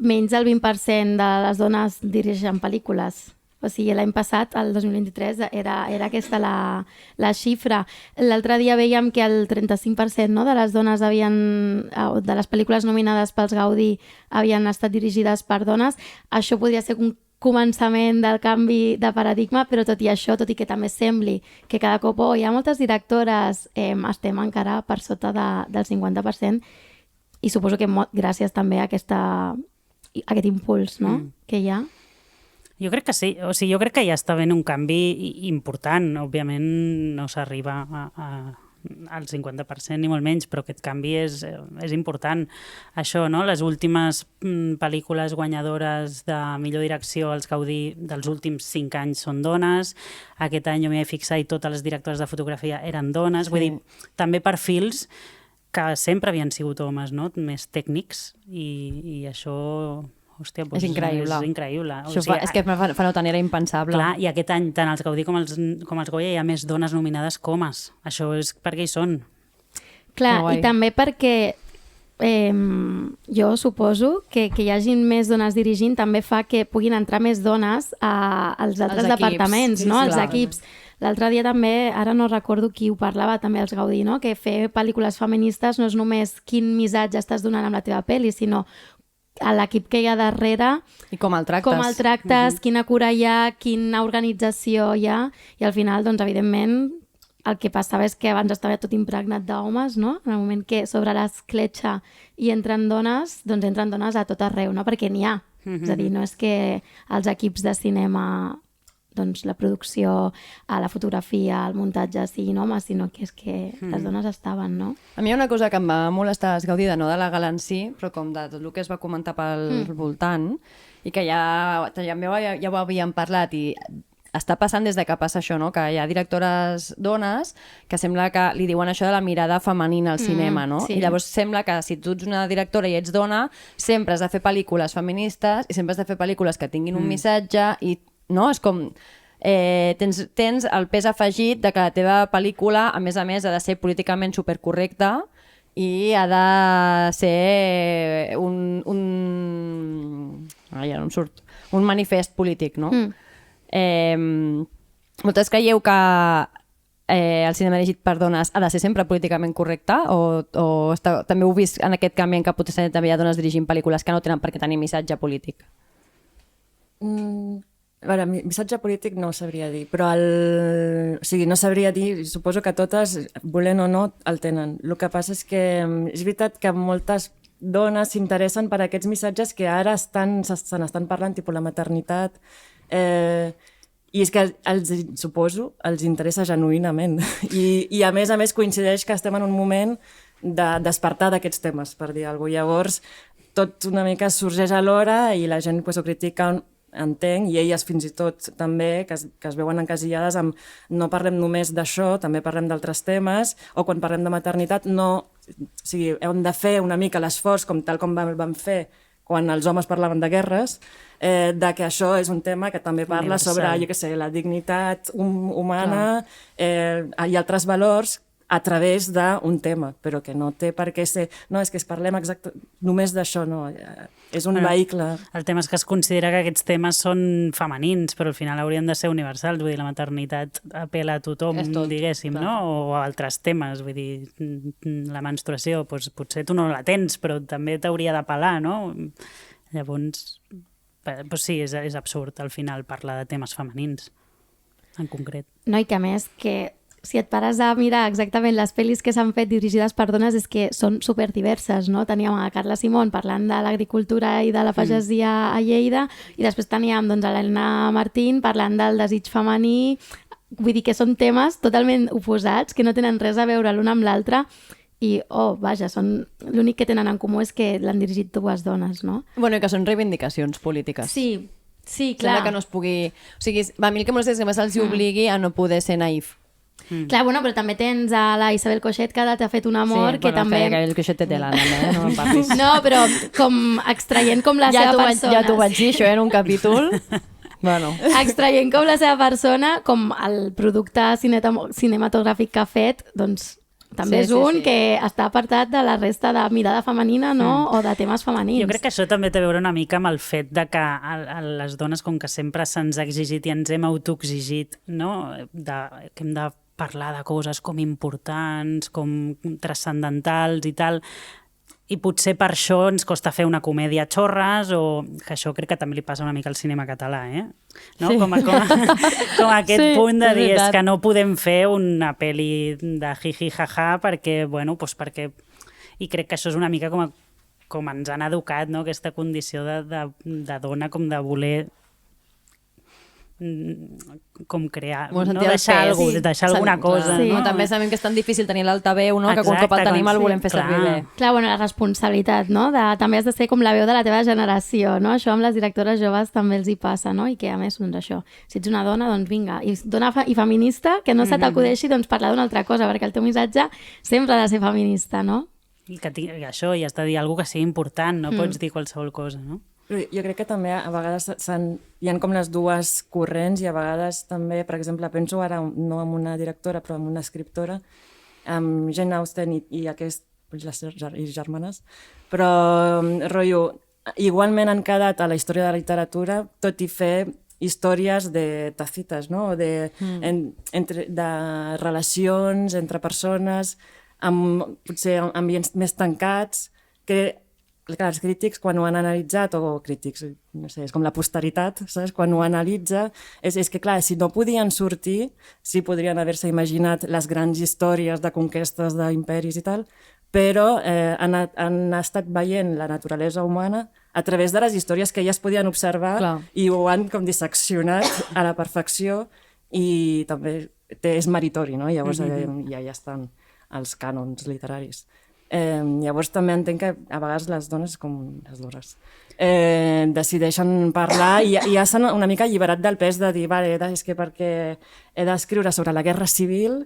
Speaker 1: menys del 20% de les dones dirigeixen pel·lícules. O sigui, l'any passat, el 2023, era aquesta la xifra. L'altre dia veiem que el 35% no, de les dones de les pel·lícules nominades pels Gaudí havien estat dirigides per dones. Això podria ser un començament del canvi de paradigma, però tot i això, tot i que també sembli que cada cop hi ha moltes directores, estem encara per sota del 50%, i suposo que gràcies també a aquest impuls, no? Que hi ha.
Speaker 3: Jo crec que sí, o sigui, jo crec que ja està havent un canvi important. Òbviament no s'arriba al 50% ni molt menys, però aquest canvi és important. Això, no? Les últimes pel·lícules guanyadores de millor direcció als Gaudí dels últims 5 anys són dones. Aquest any jo m'hi he fixat i totes les directores de fotografia eren dones. Vull dir, també perfils que sempre havien sigut homes, no? Més tècnics, i això... Hòstia, doncs
Speaker 2: és increïble.
Speaker 3: És increïble.
Speaker 2: Això és que fa no tant era impensable.
Speaker 3: Clar, i aquest any, tant els Gaudí com els Goya, hi ha més dones nominades que homes. Això és perquè hi són.
Speaker 1: Clar, i també perquè jo suposo que hi hagin més dones dirigint també fa que puguin entrar més dones als altres departaments, no? Als equips. L'altre dia també, ara no recordo qui ho parlava, també els Gaudí, no? Que fer pel·lícules feministes no és només quin missatge estàs donant amb la teva pel·li, sinó a l'equip que hi ha darrere,
Speaker 2: i com el tractes,
Speaker 1: quina cura hi ha, quina organització hi ha, i al final, doncs, evidentment, el que passava és que abans estava tot impregnat d'homes, no? En el moment que sobre l'escletxa hi entren dones, doncs entren dones a tot arreu, no? Perquè n'hi ha. És a dir, no és que els equips de cinema, doncs, la producció, la fotografia, el muntatge siguin homes, sinó que és que les dones estaven, no?
Speaker 2: A mi hi ha una cosa que em va molestar esgaudida, no de la gala en si, però com de tot el que es va comentar pel voltant, i que ja ho havíem parlat, i està passant des de que passa això, no? Que hi ha directores dones que sembla que li diuen això de la mirada femenina al cinema, no?
Speaker 1: Sí.
Speaker 2: I llavors sembla que si tu ets una directora i ets dona, sempre has de fer pel·lícules feministes i sempre has de fer pel·lícules que tinguin un missatge, i no? És com... tens el pes afegit de que la teva pel·lícula, a més, ha de ser políticament supercorrecta i ha de ser un manifest polític, no? Vosaltres creieu que el cinema dirigit per dones ha de ser sempre políticament correcte, o també heu vist en aquest canvi en què potser també hi ha dones dirigint pel·lícules que no tenen per què tenir missatge polític?
Speaker 4: A veure, missatge polític no ho sabria dir, però o sigui, no sabria dir, suposo que totes, volent o no, el tenen. El que passa és que és veritat que moltes dones s'interessen per aquests missatges que ara se n'estan parlant, tipus la maternitat, i és que suposo, els interessa genuïnament. I a més coincideix que estem en un moment de despertar d'aquests temes, per dir alguna cosa. Llavors, tot una mica sorgeix alhora i la gent ho critica, entenc, i elles fins i tot també, que es veuen encasillades amb no parlem només d'això, també parlem d'altres temes, o quan parlem de maternitat o sigui, hem de fer una mica l'esforç, tal com vam fer quan els homes parlaven de guerres, de que això és un tema que també parla sobre, jo què sé, la dignitat humana i altres valors a través d'un tema, però que no té per què ser... No, és que parlem només d'això, no. És un vehicle...
Speaker 3: El tema és que es considera que aquests temes són femenins, però al final haurien de ser universals. Vull dir, la maternitat apela a tothom, diguéssim, no? O a altres temes. Vull dir, la menstruació, doncs, potser tu no la tens, però també t'hauria d'apel·lar, no? Llavors, doncs sí, és absurd al final parlar de temes femenins, en concret.
Speaker 1: No, i que a més que si et pares a mirar exactament les pel·lis que s'han fet dirigides per dones és que són superdiverses, no? Teníem a Carla Simón parlant de l'agricultura i de la pagesia a Lleida i després teníem doncs, a l'Elena Martín parlant del desig femení. Vull dir que són temes totalment oposats, que no tenen res a veure l'un amb l'altre i, vaja, l'únic que tenen en comú és que l'han dirigit dues dones, no?
Speaker 2: Bueno, i que són reivindicacions polítiques.
Speaker 1: Sí, clar.
Speaker 2: Sembla que no es pugui... O sigui, a mi el que molts és que més els obligui a no poder ser naïf.
Speaker 1: Clar, bueno, però també tens a la Isabel Coixet que t'ha fet un amor que també...
Speaker 2: Sí, el Coixet té tela, no me'n parlis.
Speaker 1: No, però com extraient com la seva persona.
Speaker 2: Ja t'ho vaig dir, això en un capítol. Bueno.
Speaker 1: Extraient com la seva persona, com el producte cinematogràfic que ha fet, doncs també és un que està apartat de la resta de mirada femenina, no? O de temes femenins.
Speaker 3: Jo crec que això també té a veure una mica amb el fet de que a les dones, com que sempre se'ns ha exigit i ens hem autoexigit, no? Que hem de parlar de coses com importants, com transcendentals i tal, i potser per això ens costa fer una comèdia xorres, o que això crec que també li passa una mica al cinema català, no?
Speaker 2: Sí.
Speaker 3: Com aquest punt de dir és que no podem fer una pel·li de jiji jaja perquè, perquè... I crec que això és una mica com ens han educat, no? Aquesta condició de dona, com de voler com crear, no? Deixar alguna cosa.
Speaker 2: Sí. No? També sabem que és tan difícil tenir l'altaveu, no? Que un cop el tenim el volem fer servir bé.
Speaker 1: Clar, bueno, la responsabilitat, no? També has de ser com la veu de la teva generació, no? Això amb les directores joves també els hi passa, no? I que a més, doncs això, si ets una dona, doncs vinga, i dona i feminista, que no se t'acudeixi doncs parlar d'una altra cosa, perquè el teu missatge sempre ha de ser feminista, no?
Speaker 3: I que això, i has de dir alguna que sigui important, no pots dir qualsevol cosa, no?
Speaker 4: Jo crec que també a vegades hi ha com les dues corrents i a vegades també, per exemple, penso ara no en una directora però en una escriptora, amb Jane Austen i les germanes, però rotllo, igualment han quedat a la història de la literatura tot i fer històries de tacites, no? De relacions entre persones, amb potser ambients més tancats, que clar, els crítics, quan ho han analitzat, o crítics, no sé, és com la posteritat, saps? Quan ho analitza, és que, clar, si no podien sortir, sí podrien haver-se imaginat les grans històries de conquestes d'imperis i tal, però han estat veient la naturalesa humana a través de les històries que elles podien observar i ho han com disseccionat a la perfecció i també és meritori, no? Llavors ja estan els cànons literaris. Llavors també entenc que a vegades les dones decideixen parlar i ja s'han una mica alliberat del pes de dir és que perquè he d'escriure sobre la guerra civil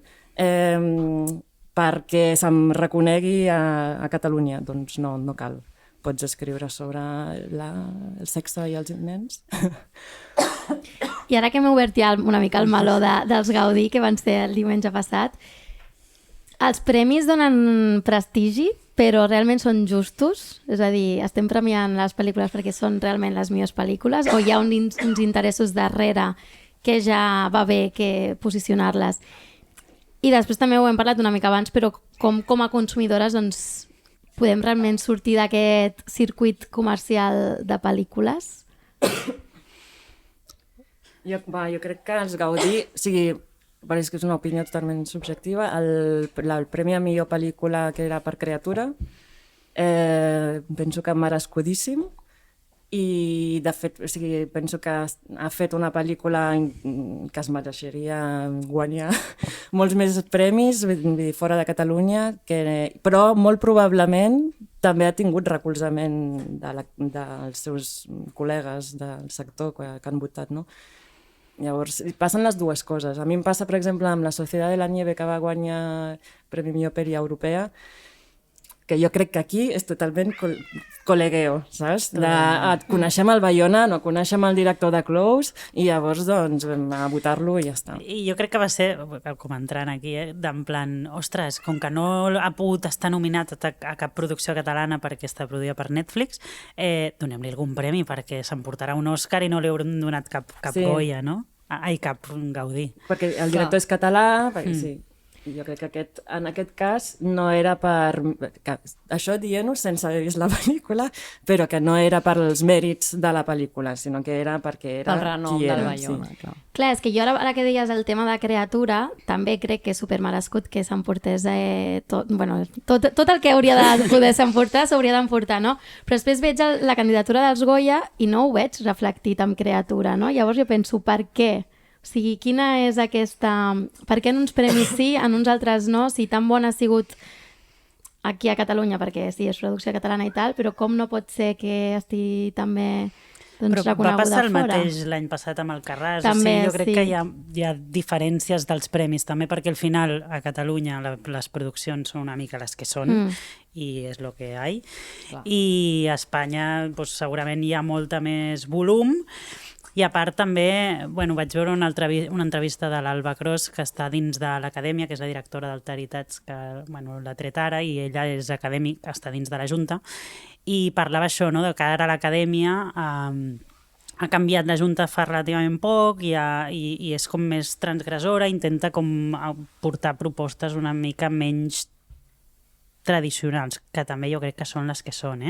Speaker 4: perquè se'm reconegui a Catalunya. Doncs no cal. Pots escriure sobre el sexe i els nens.
Speaker 1: I ara que hem obert ja una mica el meló dels Gaudí, que van ser el diumenge passat, els premis donen prestigi, però realment són justos? És a dir, estem premiant les pel·lícules perquè són realment les millors pel·lícules o hi ha uns interessos darrere que ja va bé que posicionar-les? I després també ho hem parlat una mica abans, però com a consumidores doncs, podem realment sortir d'aquest circuit comercial de pel·lícules?
Speaker 4: Jo crec que els Gaudí... Pareix que és una opinió totalment subjectiva. El premi a millor pel·lícula que era per Creatura, penso que merescudíssim i de fet penso que ha fet una pel·lícula que es mereixeria guanyar molts més premis fora de Catalunya, però molt probablement també ha tingut recolzament dels seus col·legues del sector que han votat, no? Llavors, passen les dues coses. A mi em passa, per exemple, amb La Sociedad de la Nieve, que va guanyar Premi Millor Pel·li Europea, que jo crec que aquí és totalment col·legueo, saps? Coneixem el Bayona, no coneixem el director de Close, i llavors, doncs, vam a votar-lo i ja està.
Speaker 3: I jo crec que va ser, com entrant aquí, d'en plan, ostres, com que no ha pogut estar nominat a cap producció catalana perquè està produïda per Netflix, donem-li algun premi perquè s'emportarà un Òscar i no li haurem donat cap Goya, no? Ai, cap Gaudí.
Speaker 4: Perquè el director és català, perquè sí. Jo crec que en aquest cas no era per... Això dient-ho sense haver vist la pel·lícula, però que no era per als mèrits de la pel·lícula, sinó que era perquè era
Speaker 2: pel renom
Speaker 4: qui era.
Speaker 2: Del Bayona,
Speaker 4: sí.
Speaker 1: Clar, és que jo ara que deies el tema de criatura, també crec que és supermerescut que s'emportés tot el que hauria de poder s'emportar, s'hauria d'emportar, no? Però després veig la candidatura dels Goya i no ho veig reflectit en criatura, no? Llavors jo penso, per què? O sigui, quina és aquesta... Per què en uns premis sí, en uns altres no? Si tan bona ha sigut aquí a Catalunya, perquè sí, és producció catalana i tal, però com no pot ser que estigui també reconeguda fora?
Speaker 3: Però va passar el mateix l'any passat amb el Carràs.
Speaker 1: També,
Speaker 3: jo crec que hi ha diferències dels premis, també perquè al final a Catalunya les produccions són una mica les que són, i és el que hi ha. I a Espanya segurament hi ha molta més volum. I a part també, vaig veure una entrevista de l'Alba Cros, que està dins de l'Acadèmia, que és la directora d'Alteritats, que l'ha tret ara, i ella és acadèmic, està dins de la Junta, i parlava això, no?, de que ara l'Acadèmia ha canviat la Junta fa relativament poc i és com més transgressora, intenta com portar propostes una mica menys tradicionals, que també jo crec que són les que són,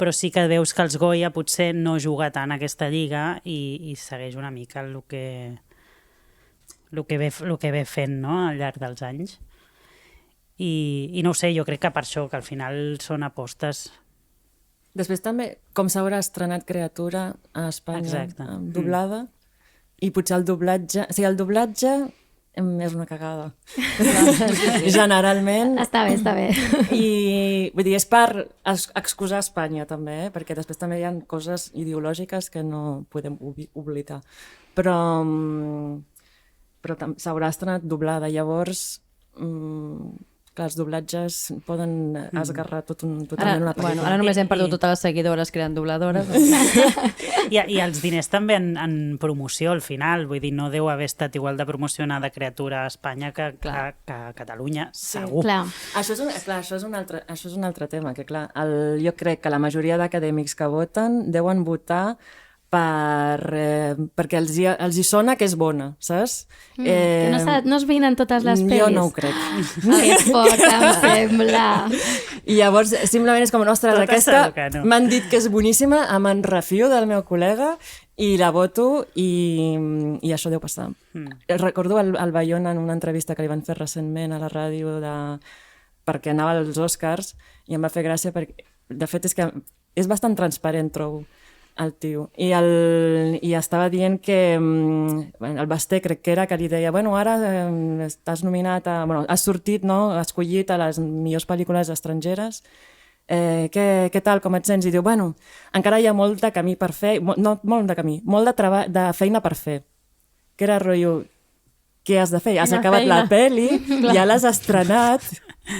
Speaker 3: però sí que veus que els Goya potser no juga tant a aquesta lliga i segueix una mica el que ve fent, no?, al llarg dels anys. I no ho sé, jo crec que per això, que al final són apostes.
Speaker 4: Després també, com s'haurà estrenat Criatura a Espanya, doblada, i potser el doblatge... O sigui, el doblatge és una cagada. Generalment.
Speaker 1: Està bé.
Speaker 4: I vull dir, és per excusar Espanya també, perquè després també hi ha coses ideològiques que no podem oblidar. Però s'haurà estrenat doblada. Llavors, que els doblatges poden esgarrar totalment una pel·lícula.
Speaker 2: Ara només hem perdut totes les seguidores que eren dobladores.
Speaker 3: I els diners també en promoció al final, vull dir, no deu haver estat igual de promocionada Criatura a Espanya que a Catalunya, segur.
Speaker 1: Clar.
Speaker 4: Això és un altre tema, que clar, jo crec que la majoria d'acadèmics que voten deuen votar perquè els hi sona que és bona, saps?
Speaker 1: Que no es veïnen totes les pel·lis.
Speaker 4: Jo no ho crec.
Speaker 1: Que poc, em sembla.
Speaker 4: I llavors, simplement és com, ostres, aquesta m'han dit que és boníssima, me'n refio del meu col·lega i la voto i això deu passar. Recordo el Bayona en una entrevista que li van fer recentment a la ràdio perquè anava als Oscars i em va fer gràcia perquè, de fet, és que és bastant transparent, trobo, el tio. I estava dient que el Basté, crec que era, que li deia, ara estàs nominat has sortit, no?, escollit a les millors pel·lícules estrangeres, què tal, com et sents? I diu, encara hi ha molt de camí per fer, no molt de camí, molt de feina per fer. Que era rotllo, què has de fer? Has acabat la pel·li, ja l'has estrenat,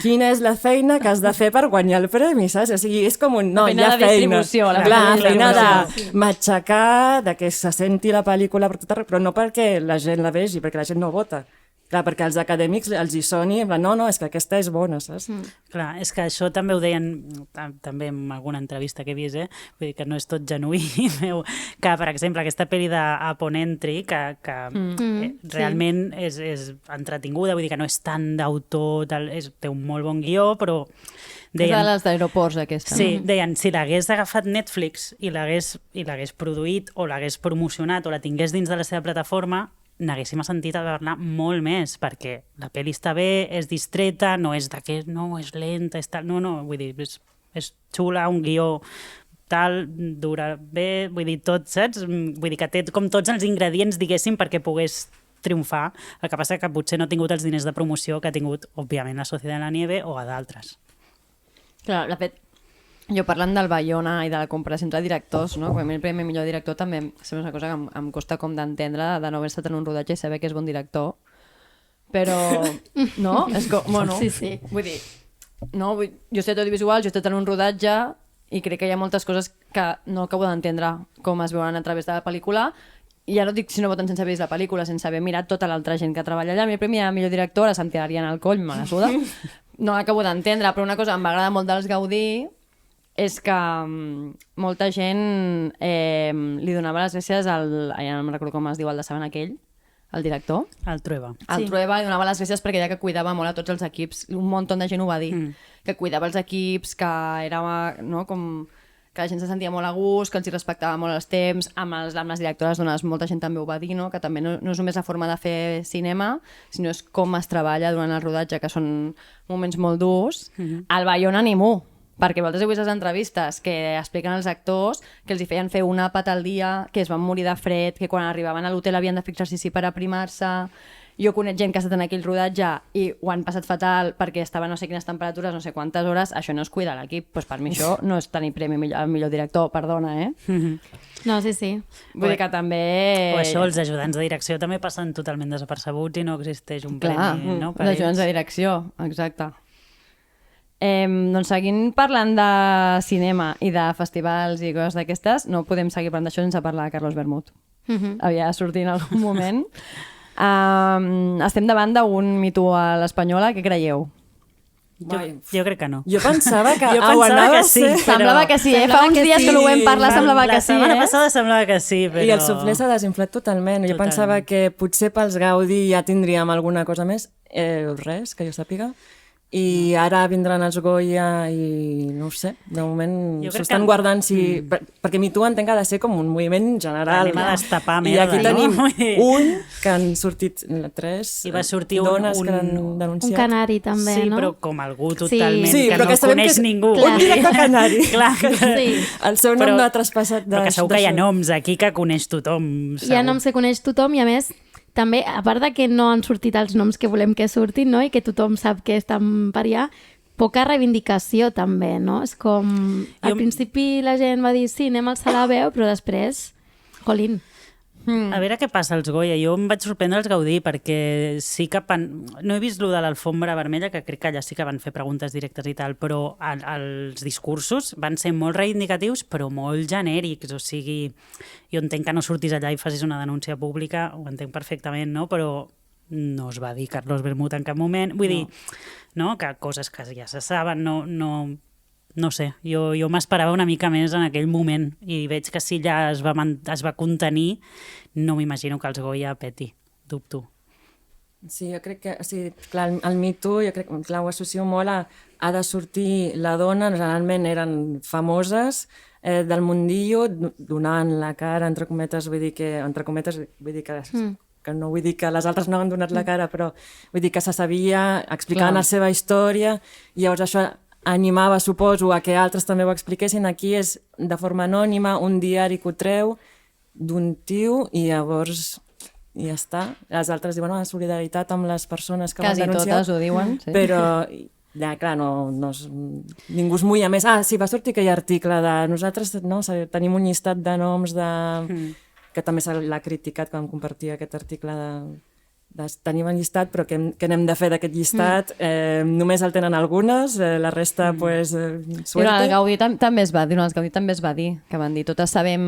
Speaker 4: quina és la feina que has de fer per guanyar el premi, saps? O sigui, és com un... No, hi ha feina. Clar, feina de matxacar, de que se senti la pel·lícula per tot arreu, però no perquè la gent la vegi, perquè la gent no vota. Clar, perquè als acadèmics els hi soni, no, és que aquesta és bona, saps?
Speaker 3: Clar, és que això també ho deien també en alguna entrevista que he vist, vull dir que no és tot genuí meu, que per exemple aquesta pel·li d'Upon Entry, que realment és entretinguda, vull dir que no és tant d'autor, té un molt bon guió, però
Speaker 2: deien, és de les d'aeroports, aquesta.
Speaker 3: Sí, deien, si l'hagués agafat Netflix i l'hagués produït o l'hagués promocionat o la tingués dins de la seva plataforma, n'haguéssim sentit a parlar molt més, perquè la pel·li està bé, és distreta, no és és lenta, és tal, no, vull dir, és xula, un guió tal, dura bé, vull dir, tot, saps? Vull dir que té com tots els ingredients, diguéssim, perquè pogués triomfar. El que passa que potser no ha tingut els diners de promoció que ha tingut, òbviament, la Societat de la Nieve o a d'altres.
Speaker 2: Clar, de fet, jo parlant del Bayona i de la comparació entre directors, no? Com a mi el premi millor director també és una cosa que em costa com d'entendre, de no haver estat en un rodatge i saber que és bon director, però no? És com,
Speaker 1: sí.
Speaker 2: Vull dir, no? Jo he estat audiovisual, jo he estat en un rodatge i crec que hi ha moltes coses que no acabo d'entendre com es veuen a través de la pel·lícula. I ja no dic si no voten sense haver vist la pel·lícula, sense haver mirat tota l'altra gent que treballa allà. Mi primera millor directora, Santi Ariana al coll, me la suda. No l'acabo d'entendre, però una cosa que m'agrada molt dels Gaudí és que molta gent li donava les gràcies al... Ja no me'n recordo com es diu, el de Saben aquell, el director.
Speaker 3: El Trueba.
Speaker 2: El Trueba li donava les gràcies perquè deia que cuidava molt a tots els equips. Un munt de gent ho va dir. Que cuidava els equips, que era, no, com... que la gent se sentia molt a gust, que els hi respectava molt els temps, amb les directores dones molta gent també ho va dir, no? Que també no és només la forma de fer cinema, sinó és com es treballa durant el rodatge, que són moments molt durs. Al Bayona ningú, perquè vosaltres heu vist les entrevistes que expliquen als actors que els hi feien fer un àpat al dia, que es van morir de fred, que quan arribaven a l'hotel havien de fer exercici per aprimar-se. Jo conec gent que ha estat en aquell rodatge i ho han passat fatal perquè estaven no sé quines temperatures, no sé quantes hores, això no és cuidar l'equip. Pues per mi això no és tenir premi al millor director, perdona,
Speaker 1: No, sí.
Speaker 2: Vull dir que també...
Speaker 3: O això, els ajudants de direcció també passen totalment desapercebuts i no existeix un premi, no?
Speaker 2: Els ajudants de direcció, exacte. Doncs seguint parlant de cinema i de festivals i coses d'aquestes, no podem seguir parlant d'això sense parlar de Carlos Bermud. Havia de sortir en algun moment. Estem davant d'un Me Too a l'Espanyola, què creieu?
Speaker 3: Jo crec que no.
Speaker 4: Jo pensava que
Speaker 3: ho anava a ser.
Speaker 2: Semblava que sí, Fa uns dies que no ho vam parlar, semblava que sí.
Speaker 3: La setmana passada semblava que sí, però...
Speaker 4: I el suflé s'ha desinflat totalment. Jo pensava que potser pels Gaudí ja tindríem alguna cosa més. Res, que jo sàpiga. I ara vindran els Goya i no ho sé, de moment s'estan guardant perquè Me Too entenc que ha de ser com un moviment general.
Speaker 3: Anem a destapar
Speaker 4: merda, i aquí tenim un que han sortit 3 dones que han denunciat.
Speaker 1: Un canari també,
Speaker 3: no? Sí, però com algú totalment que no coneix ningú.
Speaker 4: Un directe canari.
Speaker 3: Clar.
Speaker 4: El seu nom no ha traspassat.
Speaker 3: Però que segur que hi ha noms aquí que coneix tothom.
Speaker 1: Hi ha noms que coneix tothom i a més també, a part de que no han sortit els noms que volem que surtin, no? I que tothom sap que estan per allà, poca reivindicació també, no? És com... Al principi la gent va dir sí, anem a alçar la veu, però després, jolín.
Speaker 3: A veure què passa als Goya. Jo em vaig sorprendre als Gaudí perquè sí que... No he vist lo de l'alfombra vermella, que crec que allà sí que van fer preguntes directes i tal, però els discursos van ser molt reivindicatius, però molt genèrics. O sigui, jo entenc que no sortis allà i facis una denúncia pública, ho entenc perfectament, no? Però no es va dir Carlos Bermud en cap moment. Vull dir, no? Que coses que ja se saben, no sé, jo m'esperava una mica més en aquell moment i veig que si ja es va contenir, no m'imagino que els Goya peti, dubto.
Speaker 4: Sí, jo crec que, clar, el Me Too, jo crec que ho associo molt a ha de sortir la dona, generalment eren famoses, del mundillo, donant la cara, entre cometes, vull dir que no vull dir que les altres no han donat la cara, però vull dir que se sabia, explicant la seva història, i llavors això animava, suposo, a que altres també ho expliquessin. Aquí és de forma anònima, un diari que ho treu d'un tio i llavors ja està. Les altres diuen solidaritat amb les persones que van denunciar.
Speaker 2: Quasi totes ho diuen, sí.
Speaker 4: Però, ja, clar, ningú es mulla més. Sí, va sortir aquell article de nosaltres tenim un llistat de noms que també se l'ha criticat quan compartia aquest article tenim el llistat, però què n'hem de fer d'aquest llistat? Només el tenen algunes, la resta, pues, suerte.
Speaker 2: El Gaudí també es va dir, que van dir, totes sabem...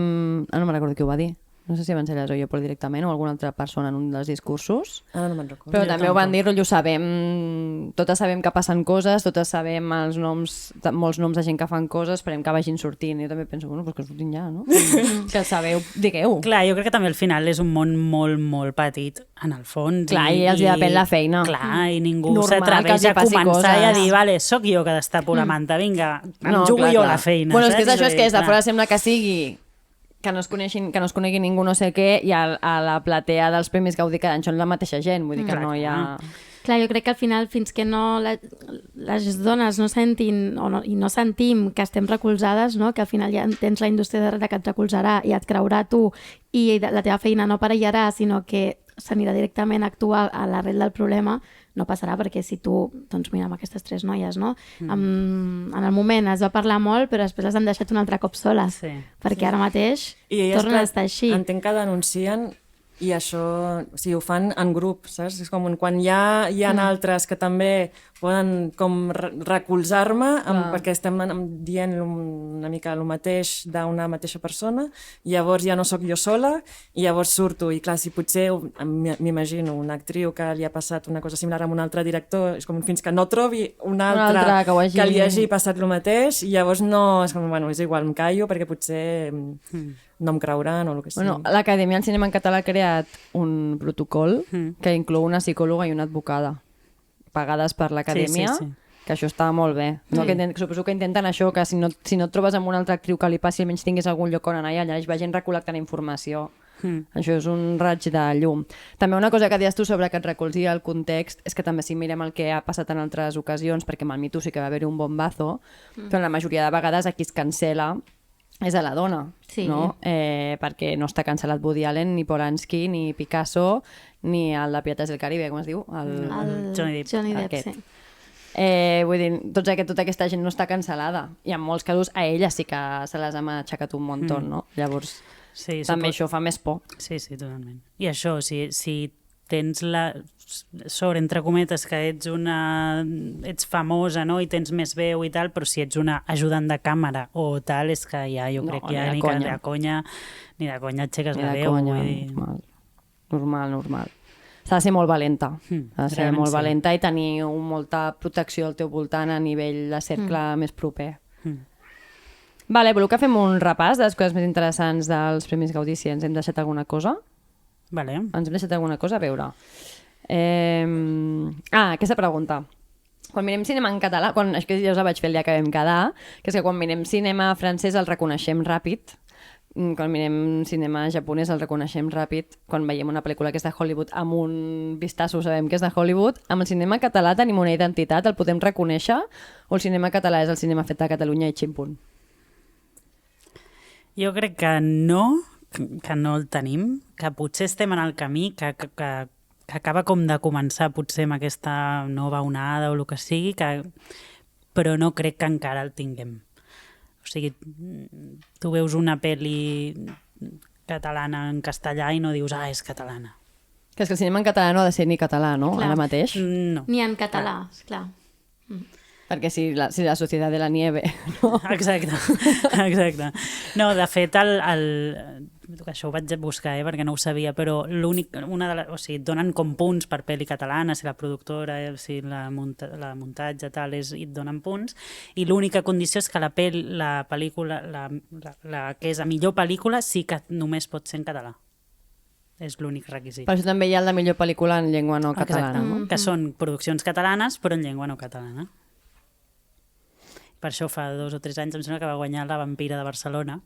Speaker 2: no me'n recordo qui ho va dir. No sé si van ser elles o jo, però directament, o alguna altra persona en un dels discursos.
Speaker 4: No me'n recordo.
Speaker 2: Però també ho van dir, ho sabem, totes sabem que passen coses, totes sabem els noms, molts noms de gent que fan coses, esperem que vagin sortint. Jo també penso, bueno, que sortin ja, no? Que sabeu, digueu.
Speaker 3: Clar, jo crec que també al final és un món molt, molt petit, en el fons.
Speaker 2: Clar, i els hi depèn la feina.
Speaker 3: Clar, i ningú s'atreveix a començar i a dir, vale, sóc jo que destapo la manta, vinga, em jugo jo la feina.
Speaker 2: Bueno, és que és això, és que des de fora sembla que sigui que no es conegui ningú no sé què, i a la platea dels Premis Gaudí cada any són la mateixa gent, vull dir que no hi ha...
Speaker 1: Clar, jo crec que al final, fins que no les dones no sentin i no sentim que estem recolzades, no? Que al final ja tens la indústria darrere que et recolzarà i et creurà tu i la teva feina no perillarà, sinó que s'anirà directament a actuar a l'arrel del problema, no passarà, perquè si tu, doncs mira, amb aquestes 3 noies, no? En el moment es va parlar molt, però després les han deixat un altre cop soles, perquè ara mateix tornen a estar així.
Speaker 4: Entenc que denuncien i això, o sigui, ho fan en grup, saps? És com quan hi ha altres que també poden com recolzar-me perquè estem dient una mica el mateix d'una mateixa persona, i llavors ja no sóc jo sola, i llavors surto, i clar, si potser m'imagino una actriu que li ha passat una cosa similar amb un altre director, és com fins que no trobi un altre que li hagi passat el mateix, i llavors no, és com, bueno, és igual, em callo perquè potser no em creuran o el que sigui.
Speaker 2: Bueno, l'Acadèmia del Cinema en Català ha creat un protocol que inclou una psicòloga i una advocada pagades per l'Acadèmia, que això està molt bé. No? Que suposo que intenten això, que si no et trobes amb una altra actriu que li passi, almenys tinguis algun lloc on anar i allà hi va gent recol·lectant informació. Això és un raig de llum. També una cosa que deies tu sobre que et recolzi el context és que també si mirem el que ha passat en altres ocasions, perquè amb el Me Too sí que va haver un bombazo, però la majoria de vegades a qui es cancela és a la dona, no? Perquè no està cancel·lat Woody Allen, ni Polanski, ni Picasso, ni el de Pirates del Caribe, com es diu?
Speaker 1: El Johnny Depp, sí.
Speaker 2: Vull dir, tota aquesta gent no està cancel·lada, i en molts casos a ella sí que se les ha aixecat un muntó, no? Llavors, també això fa més por.
Speaker 3: Sí, totalment. I això, si tens la sort, entre cometes, que ets famosa, no? I tens més veu i tal, però si ets una ajudant de càmera o tal, és que ja, jo crec que ja ni de conya aixeques la veu.
Speaker 2: Normal. S'ha de ser molt valenta. S'ha de ser molt valenta i tenir molta protecció al teu voltant a nivell de cercle més proper. Vale, voleu que fem un repàs de les coses més interessants dels Premis Gaudí, si ens hem deixat alguna cosa?
Speaker 3: Vale.
Speaker 2: Ens hem deixat alguna cosa? A veure. Aquesta pregunta. Quan mirem cinema en català, això ja us la vaig fer el dia que vam quedar, que és que quan mirem cinema francès el reconeixem ràpid, quan mirem cinema japonès el reconeixem ràpid, quan veiem una pel·lícula que és de Hollywood amb un vistazo sabem que és de Hollywood. Amb el cinema català tenim una identitat, el podem reconèixer, o el cinema català és el cinema fet a Catalunya i ximpunt?
Speaker 3: Jo crec que no el tenim, que potser estem en el camí, que acaba com de començar potser amb aquesta nova onada o el que sigui, però no crec que encara el tinguem. O sigui, tu veus una pel·li catalana en castellà i no dius, és catalana.
Speaker 2: Que és que el cinema en català no ha de ser ni català, no?
Speaker 1: Clar.
Speaker 2: Ara mateix.
Speaker 3: No.
Speaker 1: Ni en català, esclar.
Speaker 2: Perquè si la Societat de la Nieve... No?
Speaker 3: Exacte. No, de fet, això ho vaig buscar, perquè no ho sabia, però et donen com punts per pel·li catalana, si la productora, si la muntatge, tal, i et donen punts, i l'única condició és que la pel·lícula, la que és la millor pel·lícula, sí que només pot ser en català. És l'únic requisit.
Speaker 2: Per això també hi ha la millor pel·lícula en llengua no catalana.
Speaker 3: Exacte, que són produccions catalanes, però en llengua no catalana. Per això fa 2 o 3 anys em sembla que va guanyar La Vampira de Barcelona,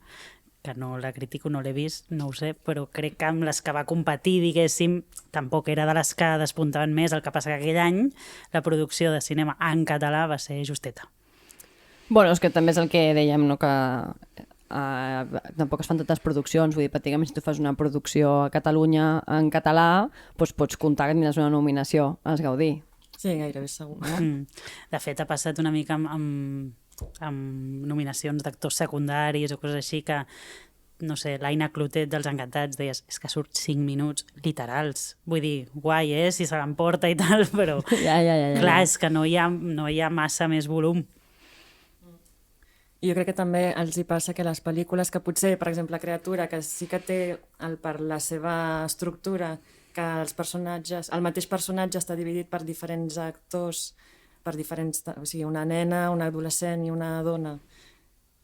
Speaker 3: que no la critico, no l'he vist, no ho sé, però crec que amb les que va competir, diguéssim, tampoc era de les que despuntaven més. El que passa que aquell any la producció de cinema en català va ser justeta.
Speaker 2: Bueno, és que també és el que dèiem, no? Que tampoc es fan totes produccions, vull dir, pràcticament si tu fas una producció a Catalunya en català, doncs pots comptar que tindràs una nominació als Gaudí.
Speaker 4: Sí, gairebé segur.
Speaker 3: De fet, ha passat una mica amb nominacions d'actors secundaris o coses així que, no sé, l'Aina Clotet dels Encantats deies, és que surt 5 minuts literals. Vull dir, guai, si se l'emporta i tal, però clar, és que no hi ha massa més volum.
Speaker 4: I jo crec que també els hi passa que les pel·lícules que potser, per exemple, Criatura, que sí que té per la seva estructura que el mateix personatge està dividit per diferents actors, o sigui, una nena, una adolescent i una dona,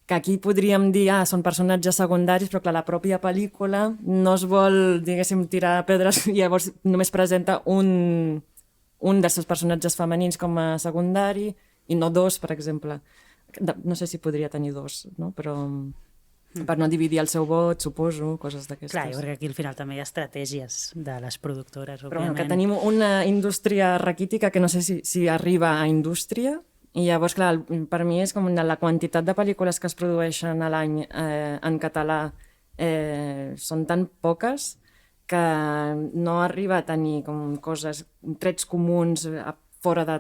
Speaker 4: que aquí podríem dir, són personatges secundaris, però clar, la pròpia pel·lícula no es vol, diguéssim, tirar pedres i llavors només presenta un dels seus personatges femenins com a secundari i no 2, per exemple. No sé si podria tenir 2, no? Però per no dividir el seu vot, suposo, coses d'aquestes.
Speaker 3: Clar, jo crec que aquí al final també hi ha estratègies de les productores, òbviament.
Speaker 4: Però que tenim una indústria raquítica que no sé si arriba a indústria, i llavors, clar, per mi és com la quantitat de pel·lícules que es produeixen a l'any en català són tan poques que no arriba a tenir com coses, trets comuns fora de...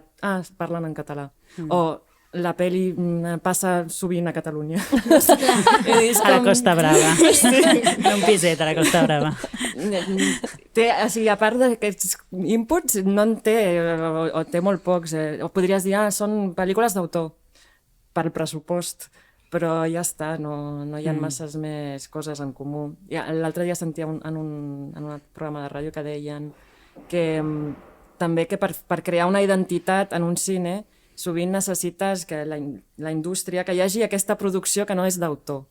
Speaker 4: parlen en català. O la pel·li passa sovint a Catalunya.
Speaker 3: A la Costa Brava. En un piset a la Costa Brava.
Speaker 4: O sigui, a part d'aquests inputs, no en té, o té molt pocs. O podries dir, són pel·lícules d'autor, per pressupost, però ja està, no hi ha masses més coses en comú. L'altre dia sentia en un programa de ràdio que deien que també que per crear una identitat en un cine sovint necessites que la indústria, que hi hagi aquesta producció que no és d'autor,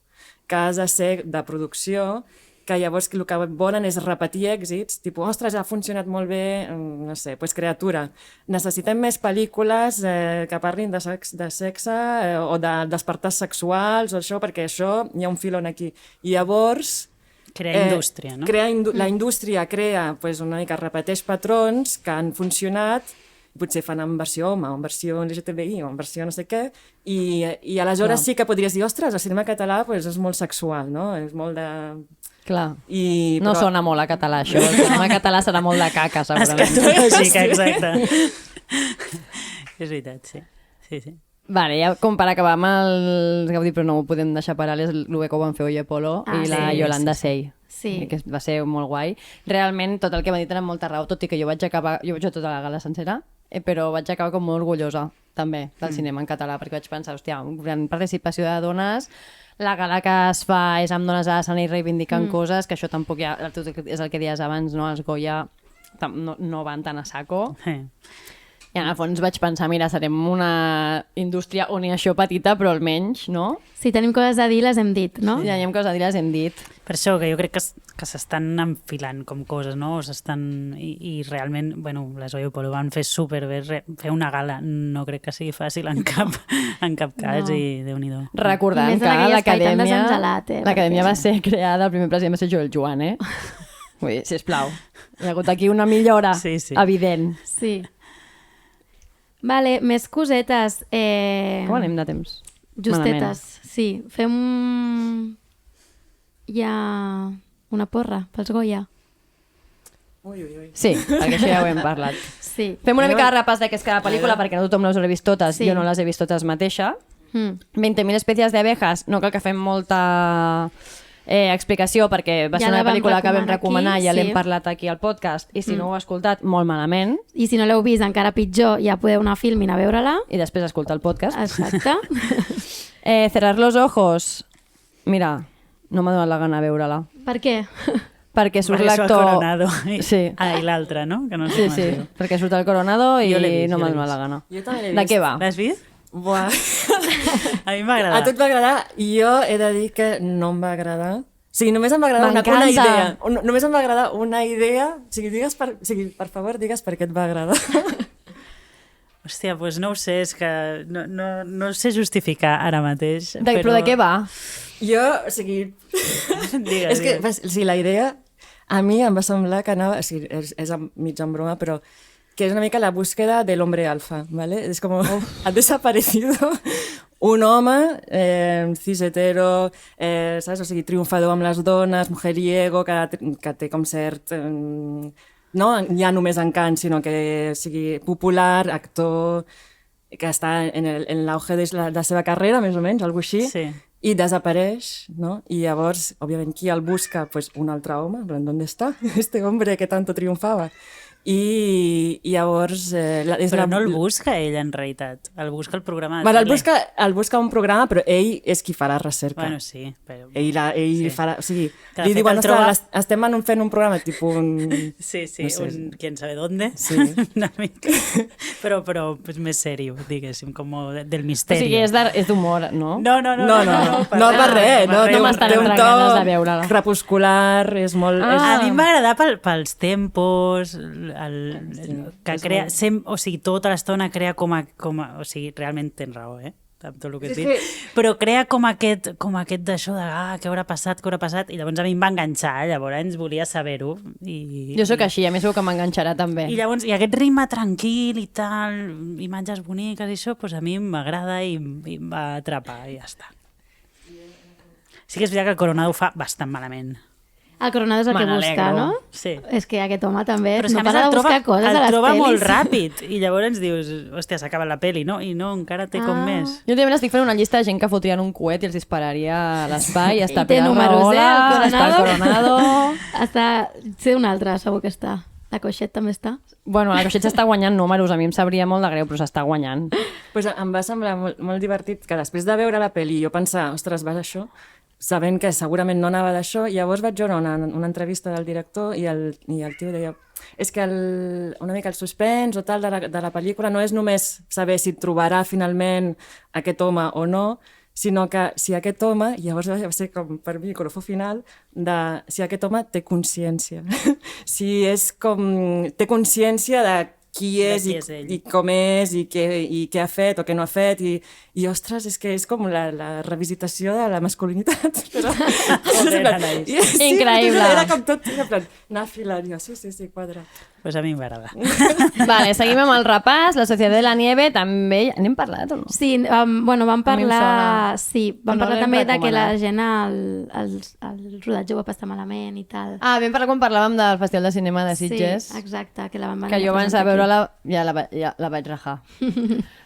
Speaker 4: que has de ser de producció, que llavors el que volen és repetir èxits, tipus, ostres, ha funcionat molt bé, no sé, doncs Criatura. Necessitem més pel·lícules que parlin de sexe o de despertars sexuals o això, perquè això hi ha un filon aquí. I llavors...
Speaker 3: Crea indústria, no?
Speaker 4: La indústria crea, una mica repeteix patrons que han funcionat, potser fan en versió home, o en versió LGTBI, o en versió no sé què, i aleshores sí que podries dir, ostres, el cinema català és molt sexual, no? És molt de...
Speaker 2: Clar, no sona molt a català, això. El cinema català serà molt de caca, segurament.
Speaker 3: Escatològica, exacte. És veritat, sí.
Speaker 2: Vale, ja com per acabar amb els Gaudí, però no ho podem deixar paral·les, el que ho van fer Oye Polo i la Yolanda Sey.
Speaker 1: Sí.
Speaker 2: Que va ser molt guai. Realment, tot el que m'ha dit era molta raó, tot i que jo vaig veure tota la gala sencera, però vaig acabar com molt orgullosa, també, del cinema en català, perquè vaig pensar, hòstia, gran participació de dones, la gala que es fa és amb dones a l'escena i reivindicant coses, que això tampoc és el que deies abans, no? Els Goya no van tan a saco. I en el fons vaig pensar, mira, serem una indústria on hi ha això petita, però almenys, no?
Speaker 1: Si tenim coses a dir, les hem dit, no?
Speaker 2: Si tenim coses a dir, les hem dit.
Speaker 3: Per això que jo crec que s'estan enfilant com coses, no? I realment, bueno, les Oye Polo van fer superbé, fer una gala no crec que sigui fàcil en cap cas, i Déu-n'hi-do.
Speaker 2: Recordant que l'acadèmia va ser creada, el primer president va ser Joel Joan, Vull dir, sisplau, hi ha hagut aquí una millora evident.
Speaker 1: Sí. Vale, més cosetes.
Speaker 2: Com anem de temps?
Speaker 1: Justetes, sí. Fem ja una porra pels Goya.
Speaker 4: Ui.
Speaker 2: Sí, perquè això ja ho hem parlat.
Speaker 1: Sí.
Speaker 2: Fem una mica de repàs de què és cada pel·lícula, perquè no tothom les ha vist totes, jo no les he vist totes mateixa. 20.000 especies de abejas, no cal que fem molta explicació, perquè va ser una pel·lícula que vam recomanar, ja l'hem parlat aquí al podcast, i si no ho heu escoltat, molt malament.
Speaker 1: I si no l'heu vist, encara pitjor, ja podeu anar a Filmin a veure-la.
Speaker 2: I després escoltar el podcast.
Speaker 1: Exacte.
Speaker 2: Cerrar los ojos. Mira, no m'ha donat la gana de veure-la.
Speaker 1: Per què?
Speaker 2: Perquè surt l'actor...
Speaker 3: Coronado.
Speaker 2: Sí.
Speaker 3: I l'altre, no? Que no sé
Speaker 2: sí, perquè surt el Coronado i no m'ha donat la gana.
Speaker 4: Jo també l'he vist.
Speaker 2: De què va?
Speaker 3: L'has vist?
Speaker 4: Buah.
Speaker 3: A mi m'ha agradat.
Speaker 4: A tu et va agradar, i jo he de dir que no em va agradar. O sigui, només em va agradar una idea. Només em va agradar una idea. O sigui, per favor, digues per què et va agradar.
Speaker 3: Hòstia, doncs no ho sé, és que no sé justificar ara mateix.
Speaker 2: Però de què va?
Speaker 4: Jo, o sigui...
Speaker 3: Digues.
Speaker 4: És que, o sigui, la idea a mi em va semblar que anava... O sigui, és mig en broma, però que es una mica la búsqueda del hombre alfa, ¿vale? Es como, ha desaparecido un home cis hetero, saps? O sigui, triomfador amb les dones, mujeriego, que té com cert... no ja només encant, sinó que sigui popular, actor, que està en l'auge de la seva carrera, més o menys, alguna així,
Speaker 3: sí.
Speaker 4: I desapareix, no? I llavors, òbviament, qui el busca? Pues un altre home, ¿dónde está este hombre que tanto triomfava? I llavors...
Speaker 3: Però no el busca ell, en realitat. El busca el programa de
Speaker 4: bueno,
Speaker 3: tele.
Speaker 4: el busca un programa, però ell és qui farà recerca.
Speaker 3: Bueno, sí, però...
Speaker 4: Ell farà... O sigui,
Speaker 3: li
Speaker 4: diuen, estem fent un programa, tipus un...
Speaker 3: Sí,
Speaker 4: no sé,
Speaker 3: un quién sabe dónde.
Speaker 4: Sí.
Speaker 3: Una mica. Però pues, més sèrio, diguéssim, com del misteri.
Speaker 2: O sigui, és d'humor, no?
Speaker 4: No, per res. No
Speaker 2: m'estan entrant ganes de veure-la.
Speaker 4: Crepuscular, és molt...
Speaker 3: A mi em va agradar pels tempos... que crea, o sigui, tota l'estona crea com a, o sigui, realment tens raó, amb tot el que has dit, però crea com aquest d'això de, què haurà passat, i llavors a mi em va enganxar, llavors volia saber-ho.
Speaker 2: Jo sóc així, a mi segur que m'enganxarà també.
Speaker 3: I llavors, i aquest ritme tranquil i tal, imatges boniques i això, doncs a mi m'agrada i em va atrapar i ja està. Sí que és veritat que el Coronado ho fa bastant malament.
Speaker 1: El Coronado és el
Speaker 2: Me
Speaker 1: que busca,
Speaker 2: n'alegro.
Speaker 1: no?
Speaker 3: Sí.
Speaker 1: És que aquest home també
Speaker 3: Però és que
Speaker 1: no
Speaker 3: a més
Speaker 1: para de buscar coses a
Speaker 3: el
Speaker 1: les
Speaker 3: troba
Speaker 1: pel·lis.
Speaker 3: molt ràpid i llavors dius, hòstia, s'acaba la peli, no? I no, encara té com més.
Speaker 2: Jo també estic fent una llista de gent que fotrien un coet i els dispararia a l'espai. Està
Speaker 1: I té
Speaker 2: Pilar
Speaker 1: números,
Speaker 2: Rahola,
Speaker 1: el
Speaker 2: està el Coronado...
Speaker 1: Està... Sé un altre, segur que està. La Coixet també està.
Speaker 2: Bueno, la Coixet s'està guanyant números, a mi em sabria molt de greu, però s'està guanyant.
Speaker 4: Pues em va semblar molt divertit que després de veure la pel·li jo pensar, ostres, vas això, sabent que segurament no anava d'això, llavors vaig veure una entrevista del director i el tio deia és que una mica el suspens o tal de la pel·lícula no és només saber si trobarà finalment aquest home o no, sinó que si aquest home, llavors va ser com per mi colofó final, de si aquest home té consciència. Si és com... té consciència de qui és,
Speaker 3: qui és ell.
Speaker 4: i com és i què ha fet o què no ha fet i ostres, és que és com la revisitació de la masculinitat. Però,
Speaker 3: Joder, Anaïs.
Speaker 4: sí,
Speaker 2: Increïble.
Speaker 4: Era com tot, en plan, anar filant, jo, sí, quadra.
Speaker 3: Pues a mi m'agrada.
Speaker 2: Vale, seguim amb el repàs. La Societat de la Nieve també... N'hem parlat o no?
Speaker 1: Sí, bueno, vam
Speaker 2: A mi em
Speaker 1: parlar...
Speaker 2: sona.
Speaker 1: Sí, vam
Speaker 2: No
Speaker 1: parlar
Speaker 2: l'hem
Speaker 1: també de que la
Speaker 2: recomanat.
Speaker 1: gent el rodatge ho va passar malament i tal.
Speaker 2: Ah, vam parlar quan parlàvem del Festival de Cinema de Sitges.
Speaker 1: Sí, exacte, que la van venir
Speaker 2: Que jo
Speaker 1: a
Speaker 2: abans de
Speaker 1: presentar
Speaker 2: veure-la ja la vaig rajar.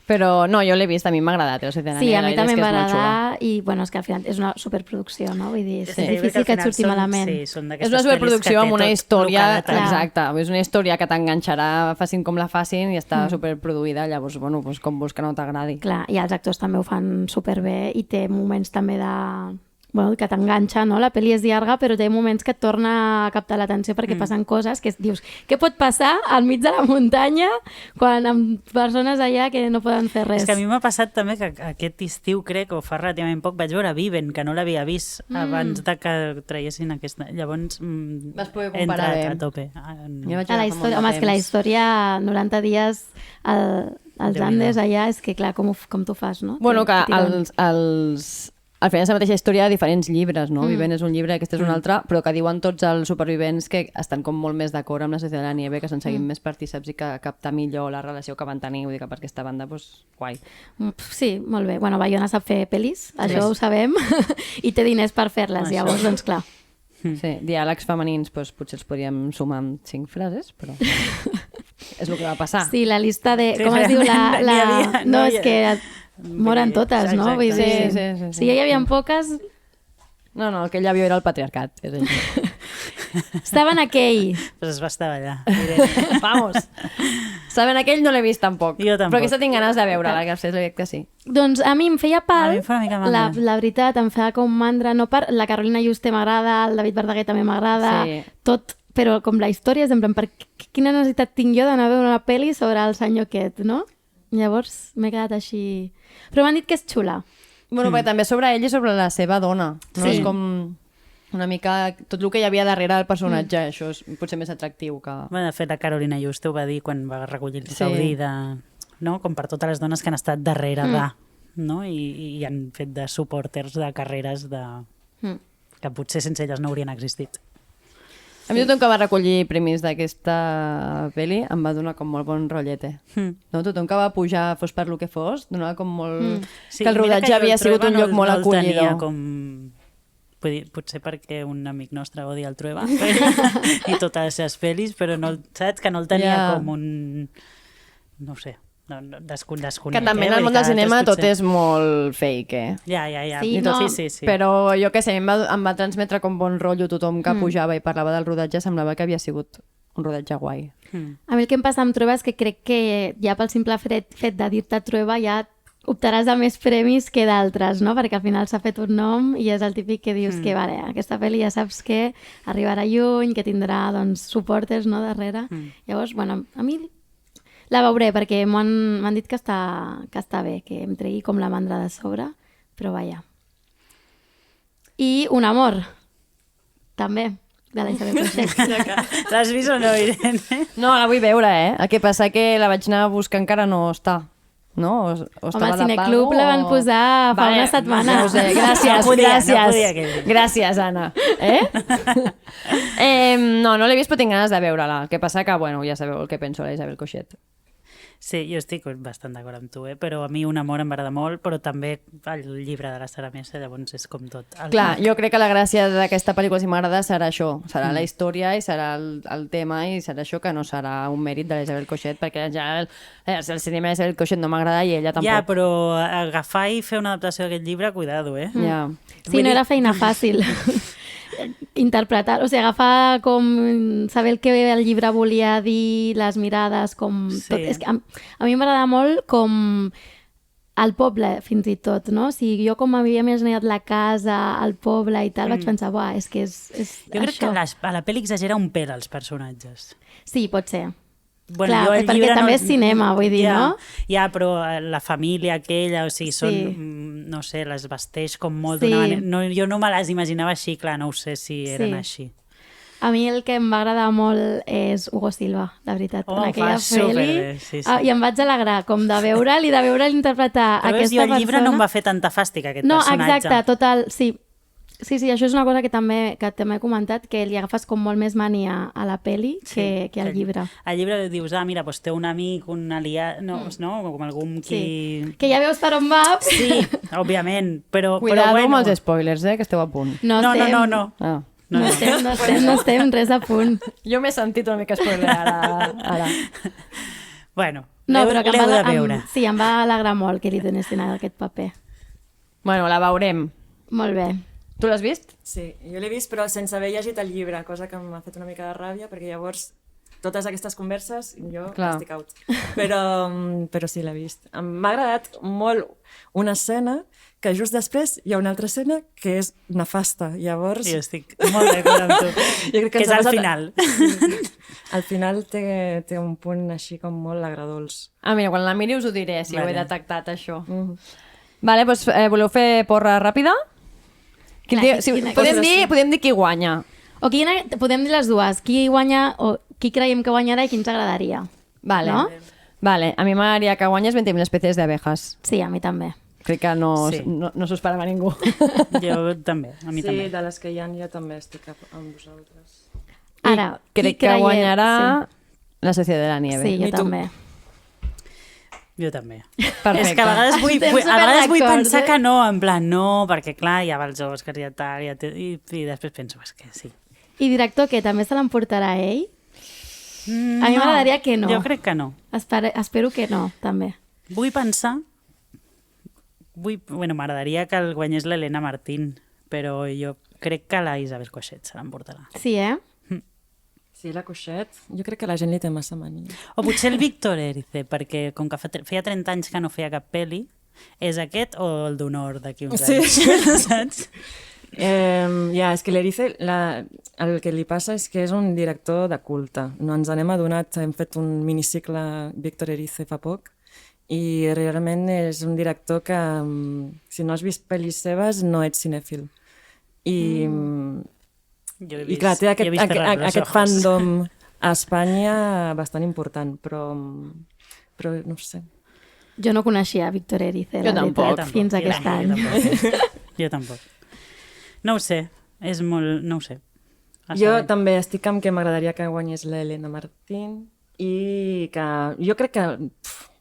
Speaker 2: Però no, jo l'he vist, a mi m'ha agradat. La Societat de la
Speaker 1: Sí,
Speaker 2: Nieve,
Speaker 1: a mi
Speaker 2: la veritat
Speaker 1: també
Speaker 2: és
Speaker 1: em
Speaker 2: que
Speaker 1: va
Speaker 2: és molt xula.
Speaker 1: agradar i bueno, és que al final és una superproducció, no? Vull dir, és
Speaker 3: Sí, jo crec
Speaker 1: difícil que
Speaker 3: al
Speaker 1: et
Speaker 3: final
Speaker 1: surti malament.
Speaker 3: Sí, són
Speaker 2: És
Speaker 3: d'aquestes
Speaker 2: una
Speaker 3: pel·lis
Speaker 2: superproducció
Speaker 3: que
Speaker 2: amb
Speaker 3: té
Speaker 2: una
Speaker 3: tot
Speaker 2: història,
Speaker 3: el que ha de tenir.
Speaker 2: exacte, és una història que t'enganxarà, facin com la facin i està superproduïda, llavors, bueno, doncs com vols que no t'agradi.
Speaker 1: Clar, i els actors també ho fan superbé i té moments també de... Bueno, que t'enganxa, no? La pel·li és llarga, però té moments que et torna a captar l'atenció perquè passen coses que dius, què pot passar al mig de la muntanya quan amb persones allà que no poden fer res?
Speaker 3: És que a mi m'ha passat també que aquest estiu, crec, o fa relativament poc, vaig veure Viven, que no l'havia vist abans de que traiessin aquesta. Llavors
Speaker 2: Vas poder
Speaker 3: he
Speaker 2: comparar
Speaker 3: entrat
Speaker 2: bé.
Speaker 3: a tope.
Speaker 2: Jo vaig
Speaker 1: A la
Speaker 2: agafar
Speaker 1: història,
Speaker 2: molt
Speaker 1: home,
Speaker 2: de
Speaker 1: és que la
Speaker 2: temps.
Speaker 1: història 90 dies als
Speaker 3: Déu-n'hi-do.
Speaker 1: Andes allà, és que clar, com t'ho fas, no?
Speaker 2: Bueno, que
Speaker 1: tiren.
Speaker 2: al final és la mateixa història de diferents llibres, no? Vivent és un llibre, aquest és un altre, però que diuen tots els supervivents que estan com molt més d'acord amb la Societat de la Nieve, que s'han seguit més partíceps i que capta millor la relació que van tenir, vull dir que per aquesta banda, doncs, guai.
Speaker 1: Sí, molt bé. Bueno, Bayona sap fer pel·lis, això ho sabem, i té diners per fer-les,
Speaker 3: Això.
Speaker 1: llavors, doncs clar.
Speaker 2: Sí, diàlegs femenins, doncs, potser els podríem sumar amb 5 frases, però és el que va passar.
Speaker 1: Sí, la llista de...
Speaker 3: Sí,
Speaker 1: com es diu?
Speaker 3: realment n'hi havia,
Speaker 1: No,
Speaker 3: no
Speaker 1: és
Speaker 3: hi ha-
Speaker 1: que moren totes, no? Vull
Speaker 3: Exacte.
Speaker 1: dir,
Speaker 2: Sí.
Speaker 1: si ja hi havia poques,
Speaker 2: No, el que ell havia era el patriarcat. És ell.
Speaker 1: estaven aquell.
Speaker 3: Pues es va estar allà. Irene.
Speaker 2: Vamos. Saben, aquell no l'he vist tampoc.
Speaker 3: Jo tampoc.
Speaker 2: Però aquesta tinc ganes de veure-la, que és que sí.
Speaker 1: Doncs a mi em feia
Speaker 3: A
Speaker 1: pal,
Speaker 3: mi em fa una mica mandra.
Speaker 1: la veritat, em feia com mandra, no per... La Carolina Juste m'agrada, el David Verdaguer també m'agrada,
Speaker 2: Sí.
Speaker 1: tot, però com la història és en plan, quina necessitat tinc jo d'anar a veure una pel·li sobre el senyor aquest, no? Llavors m'he quedat així... Però m'han dit que és xula.
Speaker 2: Bueno, perquè també sobre ell i sobre la seva dona. No?
Speaker 1: Sí.
Speaker 2: És com una mica tot el que hi havia darrere del personatge, això és potser més atractiu que...
Speaker 3: Bueno, de fet, la Carolina Juste ho va dir quan va recollir el
Speaker 2: Sí.
Speaker 3: Gaudí de... No? Com per totes les dones que han estat darrere de... No? I han fet de supporters de carreres de... que potser sense elles no haurien existit.
Speaker 2: A mi tothom que va recollir premis d'aquesta pel·li em va donar com molt bon rotllete. No? Tothom que va pujar, fos per lo que fos, donava com molt... que el
Speaker 3: mira
Speaker 2: rodatge
Speaker 3: jo
Speaker 2: havia
Speaker 3: el
Speaker 2: sigut
Speaker 3: Trueba
Speaker 2: un lloc molt
Speaker 3: no el tenia
Speaker 2: acollidor.
Speaker 3: com... Vull dir, potser perquè un amic nostre odia el Trueba i totes les seves pel·lis, però no, saps que no el tenia
Speaker 2: Ja.
Speaker 3: com un... No ho sé, desconec.
Speaker 2: Que també en el món del cinema tot és molt fake, eh?
Speaker 3: Ja.
Speaker 1: Sí,
Speaker 3: I tot,
Speaker 1: no,
Speaker 3: sí.
Speaker 2: Però jo què sé, em va transmetre com bon rotllo tothom que pujava i parlava del rodatge, semblava que havia sigut un rodatge guai.
Speaker 1: A mi el que em passa amb Trueba és que crec que ja pel simple fet de dir-te Trueba ja optaràs a més premis que d'altres, no? Perquè al final s'ha fet un nom i és el típic que dius que vale, aquesta pel·li ja saps que arribarà lluny, que tindrà doncs, suporters no, darrere. Llavors, bueno, a mi la veuré perquè m'han dit que està bé, que em tregui com la mandra de sobre, però vaja. I Un amor, també, de la Isabel Coixet.
Speaker 3: L'has vist o no, Irene?
Speaker 2: No, la vull veure, eh? El que passa que la vaig anar a buscar encara no està. No? O
Speaker 1: Home,
Speaker 2: estava
Speaker 1: al
Speaker 2: de
Speaker 1: Cineclub
Speaker 2: pago
Speaker 1: la van
Speaker 2: o-
Speaker 1: posar fa una setmana.
Speaker 2: No ho sé, gràcies,
Speaker 3: No podia
Speaker 2: gràcies.
Speaker 3: que-
Speaker 2: Gràcies, Anna. No l'he vist però tinc ganes de veure-la. El que passa que, bueno, ja sabeu el que penso de la Isabel Coixet.
Speaker 3: Sí, jo estic bastant d'acord amb tu, però a mi Un amor em agrada molt, però també el llibre de la Sara Mesa, llavors és com tot.
Speaker 2: Clar, jo crec que la gràcia d'aquesta pel·lícula, si m'agrada, serà això. Serà la història i serà el tema i serà això, que no serà un mèrit de l'Isabel Coixet, perquè ja el cinema d'Isabel Coixet no m'agrada i ella tampoc.
Speaker 3: Ja, però agafar i fer una adaptació d'aquest llibre, cuidado,
Speaker 2: Ja.
Speaker 1: Sí, no era feina fàcil interpretar, o sigui, agafar com saber el que el llibre volia dir, les mirades, com tot. És que a mi m'agrada molt com el poble, fins i tot, no? O sigui, jo com havia imaginat la casa, el poble i tal, vaig pensar, buah, és que és
Speaker 3: jo crec
Speaker 1: això.
Speaker 3: que a la pel·li exagera un pèl els personatges.
Speaker 1: Sí, pot ser.
Speaker 3: Bueno,
Speaker 1: Clar, perquè també és cinema, vull dir, no?
Speaker 3: Ja, però la família aquella, o sigui, són, no sé, les vesteix com molt d'una manera. No, jo no me les imaginava així, clar, no ho sé si eren així.
Speaker 1: A mi el que em va agradar molt és Hugo Silva, la veritat.
Speaker 3: Oh,
Speaker 1: en aquella
Speaker 3: fa superbé,
Speaker 1: pel·li.
Speaker 3: sí.
Speaker 1: I em vaig alegrar com de veure'l i de veure'l interpretar
Speaker 3: Però
Speaker 1: aquesta persona.
Speaker 3: el llibre no em va fer tanta fàstica, aquest personatge.
Speaker 1: No, exacte, total, sí. Sí, això és una cosa que també he comentat, que li agafes com molt més mania a la peli que al llibre.
Speaker 3: Al llibre dius, mira, doncs té un amic, un aliat, no, com algun qui...
Speaker 1: Sí. Que ja veus per on va.
Speaker 3: Sí, òbviament, però
Speaker 2: Cuidado
Speaker 3: bueno.
Speaker 2: amb els spoilers, que esteu a punt.
Speaker 3: No.
Speaker 1: No estem res a punt.
Speaker 2: Jo m'he sentit una mica spoiler ara.
Speaker 3: Bueno,
Speaker 1: no, però que
Speaker 3: l'heu de veure.
Speaker 1: Sí, em va alegrar molt que li donessin aquest paper.
Speaker 2: Bueno, la veurem.
Speaker 1: Molt bé.
Speaker 2: Tu l'has vist?
Speaker 4: Sí, jo l'he vist però sense haver llegit el llibre, cosa que m'ha fet una mica de ràbia, perquè llavors totes aquestes converses jo estic out. Però sí, l'he vist. M'ha agradat molt una escena que just després hi ha una altra escena que és nefasta. Llavors...
Speaker 3: Jo estic molt d'acord amb tu.
Speaker 4: Jo crec
Speaker 3: que és al final.
Speaker 4: Al final té un punt així com molt agradolç.
Speaker 2: Mira, quan la miri us ho diré, si ho he detectat, això.
Speaker 1: Mm-hmm.
Speaker 2: Doncs voleu fer porra ràpida? Podem dir qui guanya.
Speaker 1: O podem dir les dues. Qui guanya o qui creiem que guanyarà i qui ens agradaria.
Speaker 2: Vale.
Speaker 1: No?
Speaker 2: Vale, a mi m'agradaria que guanyés 20.000 especies d'abejas.
Speaker 1: Sí, a mi també.
Speaker 2: Crec que no s'ho esperava ningú.
Speaker 3: Jo també, a mi també.
Speaker 4: Sí, de les que hi ha jo també estic amb vosaltres.
Speaker 1: Ara,
Speaker 2: crec que guanyarà la Societat de la Nieve.
Speaker 1: Sí, jo també.
Speaker 3: Jo també.
Speaker 2: Perfecte.
Speaker 3: És que a vegades vull pensar que no, en plan, no, perquè clar, ja va els Oscars i tal, i després penso, és que sí.
Speaker 1: I director, que també se l'emportarà ell? A mi m'agradaria que no.
Speaker 3: Jo crec que no.
Speaker 1: Espero que no, també.
Speaker 3: Vull pensar... m'agradaria que el guanyés l'Helena Martín, però jo crec que la Isabel Coixet se l'emportarà.
Speaker 1: Sí,
Speaker 4: Sí, la Coixet, jo crec que la gent li té massa mania.
Speaker 3: O potser el Víctor Erice, perquè com que feia 30 anys que no feia cap pel·li, és aquest o el d'Honor d'aquí uns anys? Saps?
Speaker 4: És que l'Erice, el que li passa és que és un director de culte. No ens n'hem adonat, hem fet un minicicle Víctor Erice fa poc, i realment és un director que, si no has vist pel·lis seves, no ets cinèfil. I clar, té aquest fandom a Espanya bastant important, però no sé.
Speaker 1: Jo no coneixia Víctor Erice,
Speaker 2: jo tampoc,
Speaker 1: fins aquest any.
Speaker 3: Jo tampoc. No ho sé, és molt... no ho sé.
Speaker 4: Jo també estic amb que m'agradaria que guanyés l'Helena Martín i que... Jo crec que,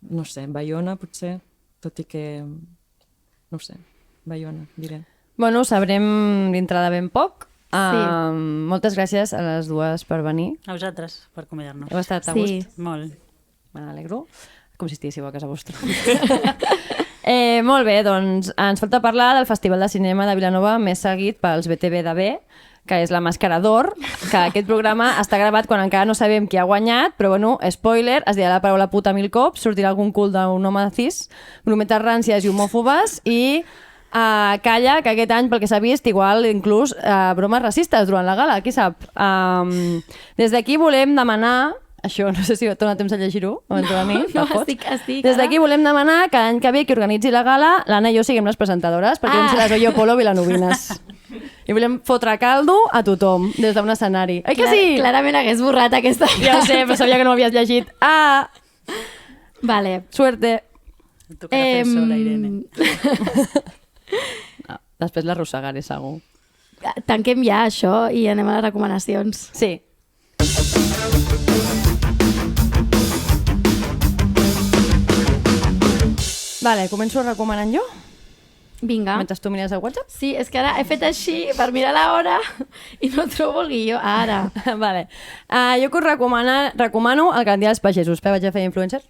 Speaker 4: no sé, Bayona potser, tot i que... No sé, Bayona, diré.
Speaker 2: Bueno, ho sabrem dintre de ben poc.
Speaker 1: Sí.
Speaker 2: Moltes gràcies a les dues per venir.
Speaker 3: A vosaltres, per acomiadar-nos.
Speaker 2: Heu estat a gust?
Speaker 3: Molt.
Speaker 2: Me n'alegro. Com si estiguéssiu a casa vostra. Molt bé, doncs ens falta parlar del Festival de Cinema de Vilanova més seguit pels BTV de B, que és la Màscara d'Or, que aquest programa està gravat quan encara no sabem qui ha guanyat, però bueno, spoiler, es dirà la paraula puta 1000 cops, sortirà algun cul d'un home cis, brometes ràncies i homòfobes i calla, que aquest any, pel que s'ha vist, igual inclús bromes racistes durant la gala, qui sap? Des d'aquí volem demanar... Això, no sé si t'ha donat temps de llegir-ho, abans de mi.
Speaker 1: No, estic.
Speaker 2: Des d'aquí volem demanar que l'any que ve qui organitzi la gala, l'Anna i jo siguem les presentadores, perquè vam ser les Oyo Polo vilanovines. I volem fotre caldo a tothom, des d'un escenari. Oi que sí?
Speaker 1: Clarament hagués borrat aquesta...
Speaker 2: Ja ho sé, però sabia que no ho havies llegit.
Speaker 1: Vale.
Speaker 2: Suerte.
Speaker 3: Tocarà fer sola, Irene.
Speaker 2: Després l'arrossegaré, segur.
Speaker 1: Tanquem ja això i anem a les recomanacions.
Speaker 2: Sí. Vale, començo recomanant jo?
Speaker 1: Vinga.
Speaker 2: Mentre tu mires el WhatsApp?
Speaker 1: Sí, és que ara he fet així per mirar l'hora i no trobo el guió. Ara.
Speaker 2: Vale. Jo que us recomano el Gran Dia dels Pagesos. Espera, vaig a fer influencer.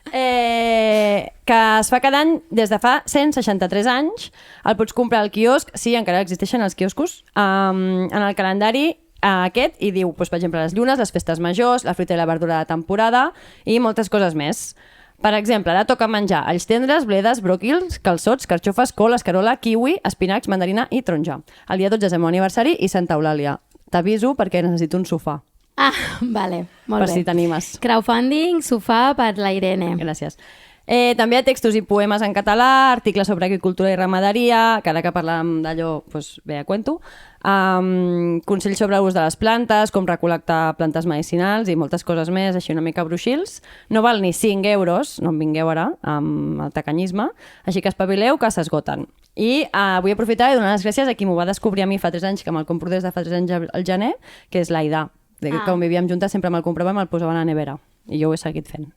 Speaker 2: Que es fa cada any des de fa 163 anys. El pots comprar al quiosc, sí, encara existeixen els quioscos, en el calendari aquest, i diu, doncs, per exemple, les llunes, les festes majors, la fruita i la verdura de temporada i moltes coses més. Per exemple, ara toca menjar alls tendres, bledes, bròquils, calçots, carxofes, col, escarola, kiwi, espinacs, mandarina i taronja. El dia 12 és el meu aniversari i Santa Eulàlia. T'aviso perquè necessito un sofà.
Speaker 1: Ah, vale, molt
Speaker 2: Per
Speaker 1: bé.
Speaker 2: si t'animes.
Speaker 1: Crowdfunding, sofà per la Irene.
Speaker 2: Gràcies. També hi ha textos i poemes en català, articles sobre agricultura i ramaderia, que ara que parlàvem d'allò, doncs bé, a cuento. Consells sobre l'ús de les plantes, com recol·lectar plantes medicinals i moltes coses més, així una mica bruixils. No val ni 5 euros, no en vingueu ara, amb el tacanyisme, així que espavileu que s'esgoten. I vull aprofitar i donar les gràcies a qui m'ho va descobrir a mi fa 3 anys, que me'l compro des de fa 3 anys al gener, que és l'Aida. Quan vivíem juntes sempre me'l comprava i me'l posava a la nevera. I jo ho he seguit fent.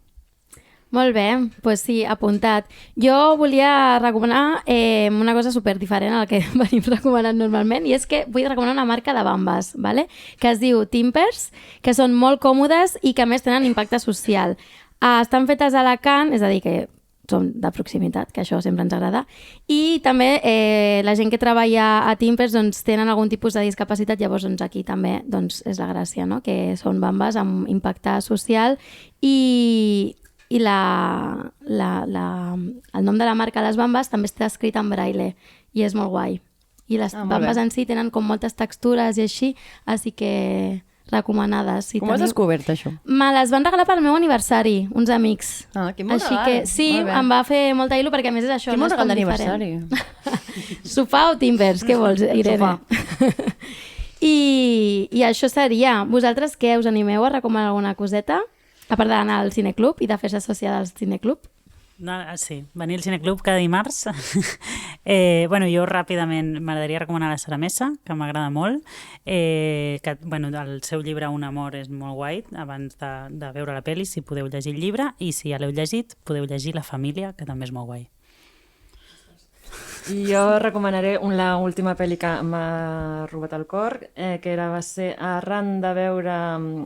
Speaker 1: Molt bé, doncs sí, apuntat. Jo volia recomanar una cosa super diferent a la que venim recomanant normalment, i és que vull recomanar una marca de bambes, ¿vale? Que es diu Timpers, que són molt còmodes i que a més tenen impacte social. Estan fetes a Alacant, és a dir, que són de proximitat, que això sempre ens agrada, i també la gent que treballa a Timpers doncs, tenen algun tipus de discapacitat, llavors doncs, aquí també doncs, és la gràcia, no? Que són bambes amb impacte social i el nom de la marca Les Bambes també està escrit en braille i és molt guai. I les bambes en si tenen com moltes textures i així que recomanades. Si
Speaker 2: Com has descobert això?
Speaker 1: Me les van regalar pel meu aniversari, uns amics.
Speaker 2: Quin bon
Speaker 1: així
Speaker 2: regal.
Speaker 1: que sí, em va fer molta il·lu perquè a més és això.
Speaker 2: Quin bon
Speaker 1: no és
Speaker 2: regal
Speaker 1: com
Speaker 2: d'aniversari.
Speaker 1: Sofà o Timbers, què vols, Irene?
Speaker 2: Sofà.
Speaker 1: I això seria. Vosaltres què, us animeu a recomanar alguna coseta? A part d'anar al cineclub i de fer-se associada al cineclub?
Speaker 3: No, sí, venir al cineclub cada dimarts. Jo ràpidament m'agradaria recomanar la Sara Mesa, que m'agrada molt. El seu llibre Un amor és molt guai, abans de veure la pel·li, si podeu llegir el llibre, i si ja l'heu llegit, podeu llegir La família, que també és molt guai.
Speaker 4: I jo recomanaré l'última pel·li que m'ha robat el cor, que va ser arran de veure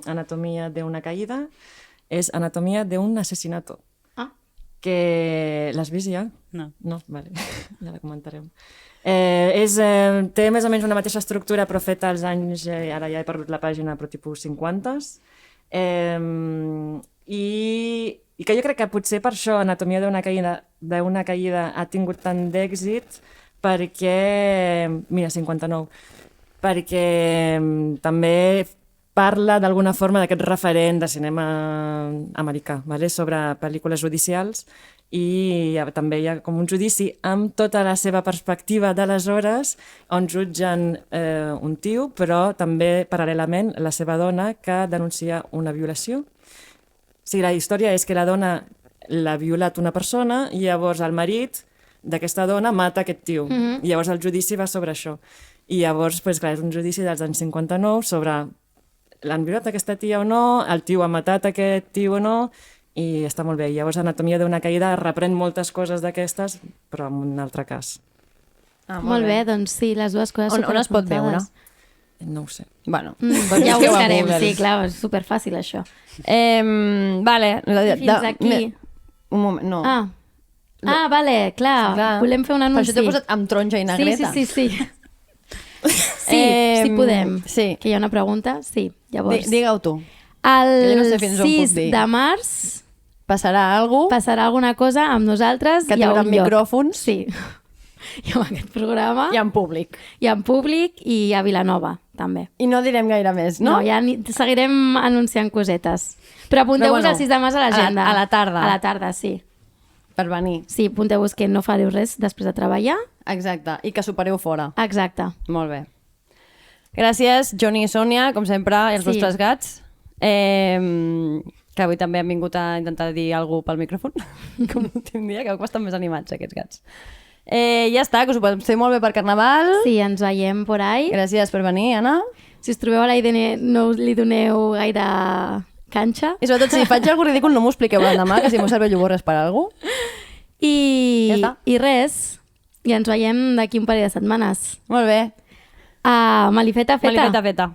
Speaker 4: Anatomia d'una caïda, és Anatomia d'un asesinato. Que l'has vist ja?
Speaker 3: No.
Speaker 4: No? Vale, ja la comentarem. Té més o menys una mateixa estructura, però feta als anys, ara ja he perdut la pàgina, però tipus 50s. I que jo crec que potser per això Anatomia d'una caïda ha tingut tant d'èxit, perquè, mira, 59, perquè també parla d'alguna forma d'aquest referent de cinema americà, vale? Sobre pel·lícules judicials, i també hi ha com un judici amb tota la seva perspectiva d'aleshores, on jutgen un tio, però també paral·lelament la seva dona, que denuncia una violació. O sigui, la història és que la dona l'ha violat una persona i llavors el marit d'aquesta dona mata aquest tio. I llavors el judici va sobre això. I llavors, doncs, clar, és un judici dels anys 59 sobre l'han violat aquesta tia o no, el tio ha matat aquest tio o no, i està molt bé. I llavors Anatomia d'una caïda reprèn moltes coses d'aquestes, però en un altre cas.
Speaker 1: Molt bé, doncs sí, les dues coses
Speaker 2: on es pot veure?
Speaker 4: No ho sé.
Speaker 2: Bueno,
Speaker 1: ja ho buscarem, sí, clar, és superfàcil això.
Speaker 2: Vale.
Speaker 1: Fins aquí.
Speaker 2: Un moment, no.
Speaker 1: Vale, clar, volem fer un anunci.
Speaker 2: Per això t'he posat amb taronja i negreta.
Speaker 1: Sí. Sí, podem.
Speaker 2: Sí.
Speaker 1: Que hi ha una pregunta? Sí, llavors.
Speaker 2: Digue-ho tu.
Speaker 1: El
Speaker 2: no sé fins on
Speaker 1: 6
Speaker 2: puc dir.
Speaker 1: de març
Speaker 2: passarà alguna
Speaker 1: cosa amb nosaltres.
Speaker 2: que tindrà micròfons.
Speaker 1: Sí. I amb aquest programa.
Speaker 2: I en públic.
Speaker 1: I en públic i a Vilanova, també.
Speaker 2: I no direm gaire més, no?
Speaker 1: No, ja seguirem anunciant cosetes. Però apunteu-vos el 6 de març a l'agenda.
Speaker 2: A la tarda.
Speaker 1: A la tarda, sí.
Speaker 2: Per venir.
Speaker 1: Sí, apunteu-vos que no fareu res després de treballar.
Speaker 2: Exacte, i que supereu fora.
Speaker 1: Exacte.
Speaker 2: Molt bé. Gràcies, Johnny i Sònia, com sempre, i els vostres gats. Que avui també han vingut a intentar dir alguna cosa pel micròfon, com l'últim dia, que avui estan més animats, aquests gats. Ja està, que us ho passeu molt bé per Carnaval.
Speaker 1: Sí, ens veiem por ahí.
Speaker 2: Gràcies per venir, Anna.
Speaker 1: Si us trobeu a l'Aidene, no li doneu gaire canxa.
Speaker 2: I sobretot, si faig alguna ridícul, no m'ho expliqueu l'endemà, que si m'ho serveix borres per alguna cosa.
Speaker 1: I res, i ens veiem d'aquí un parell de setmanes.
Speaker 2: Molt bé.
Speaker 1: Malifeta feta.
Speaker 2: Malifeta feta.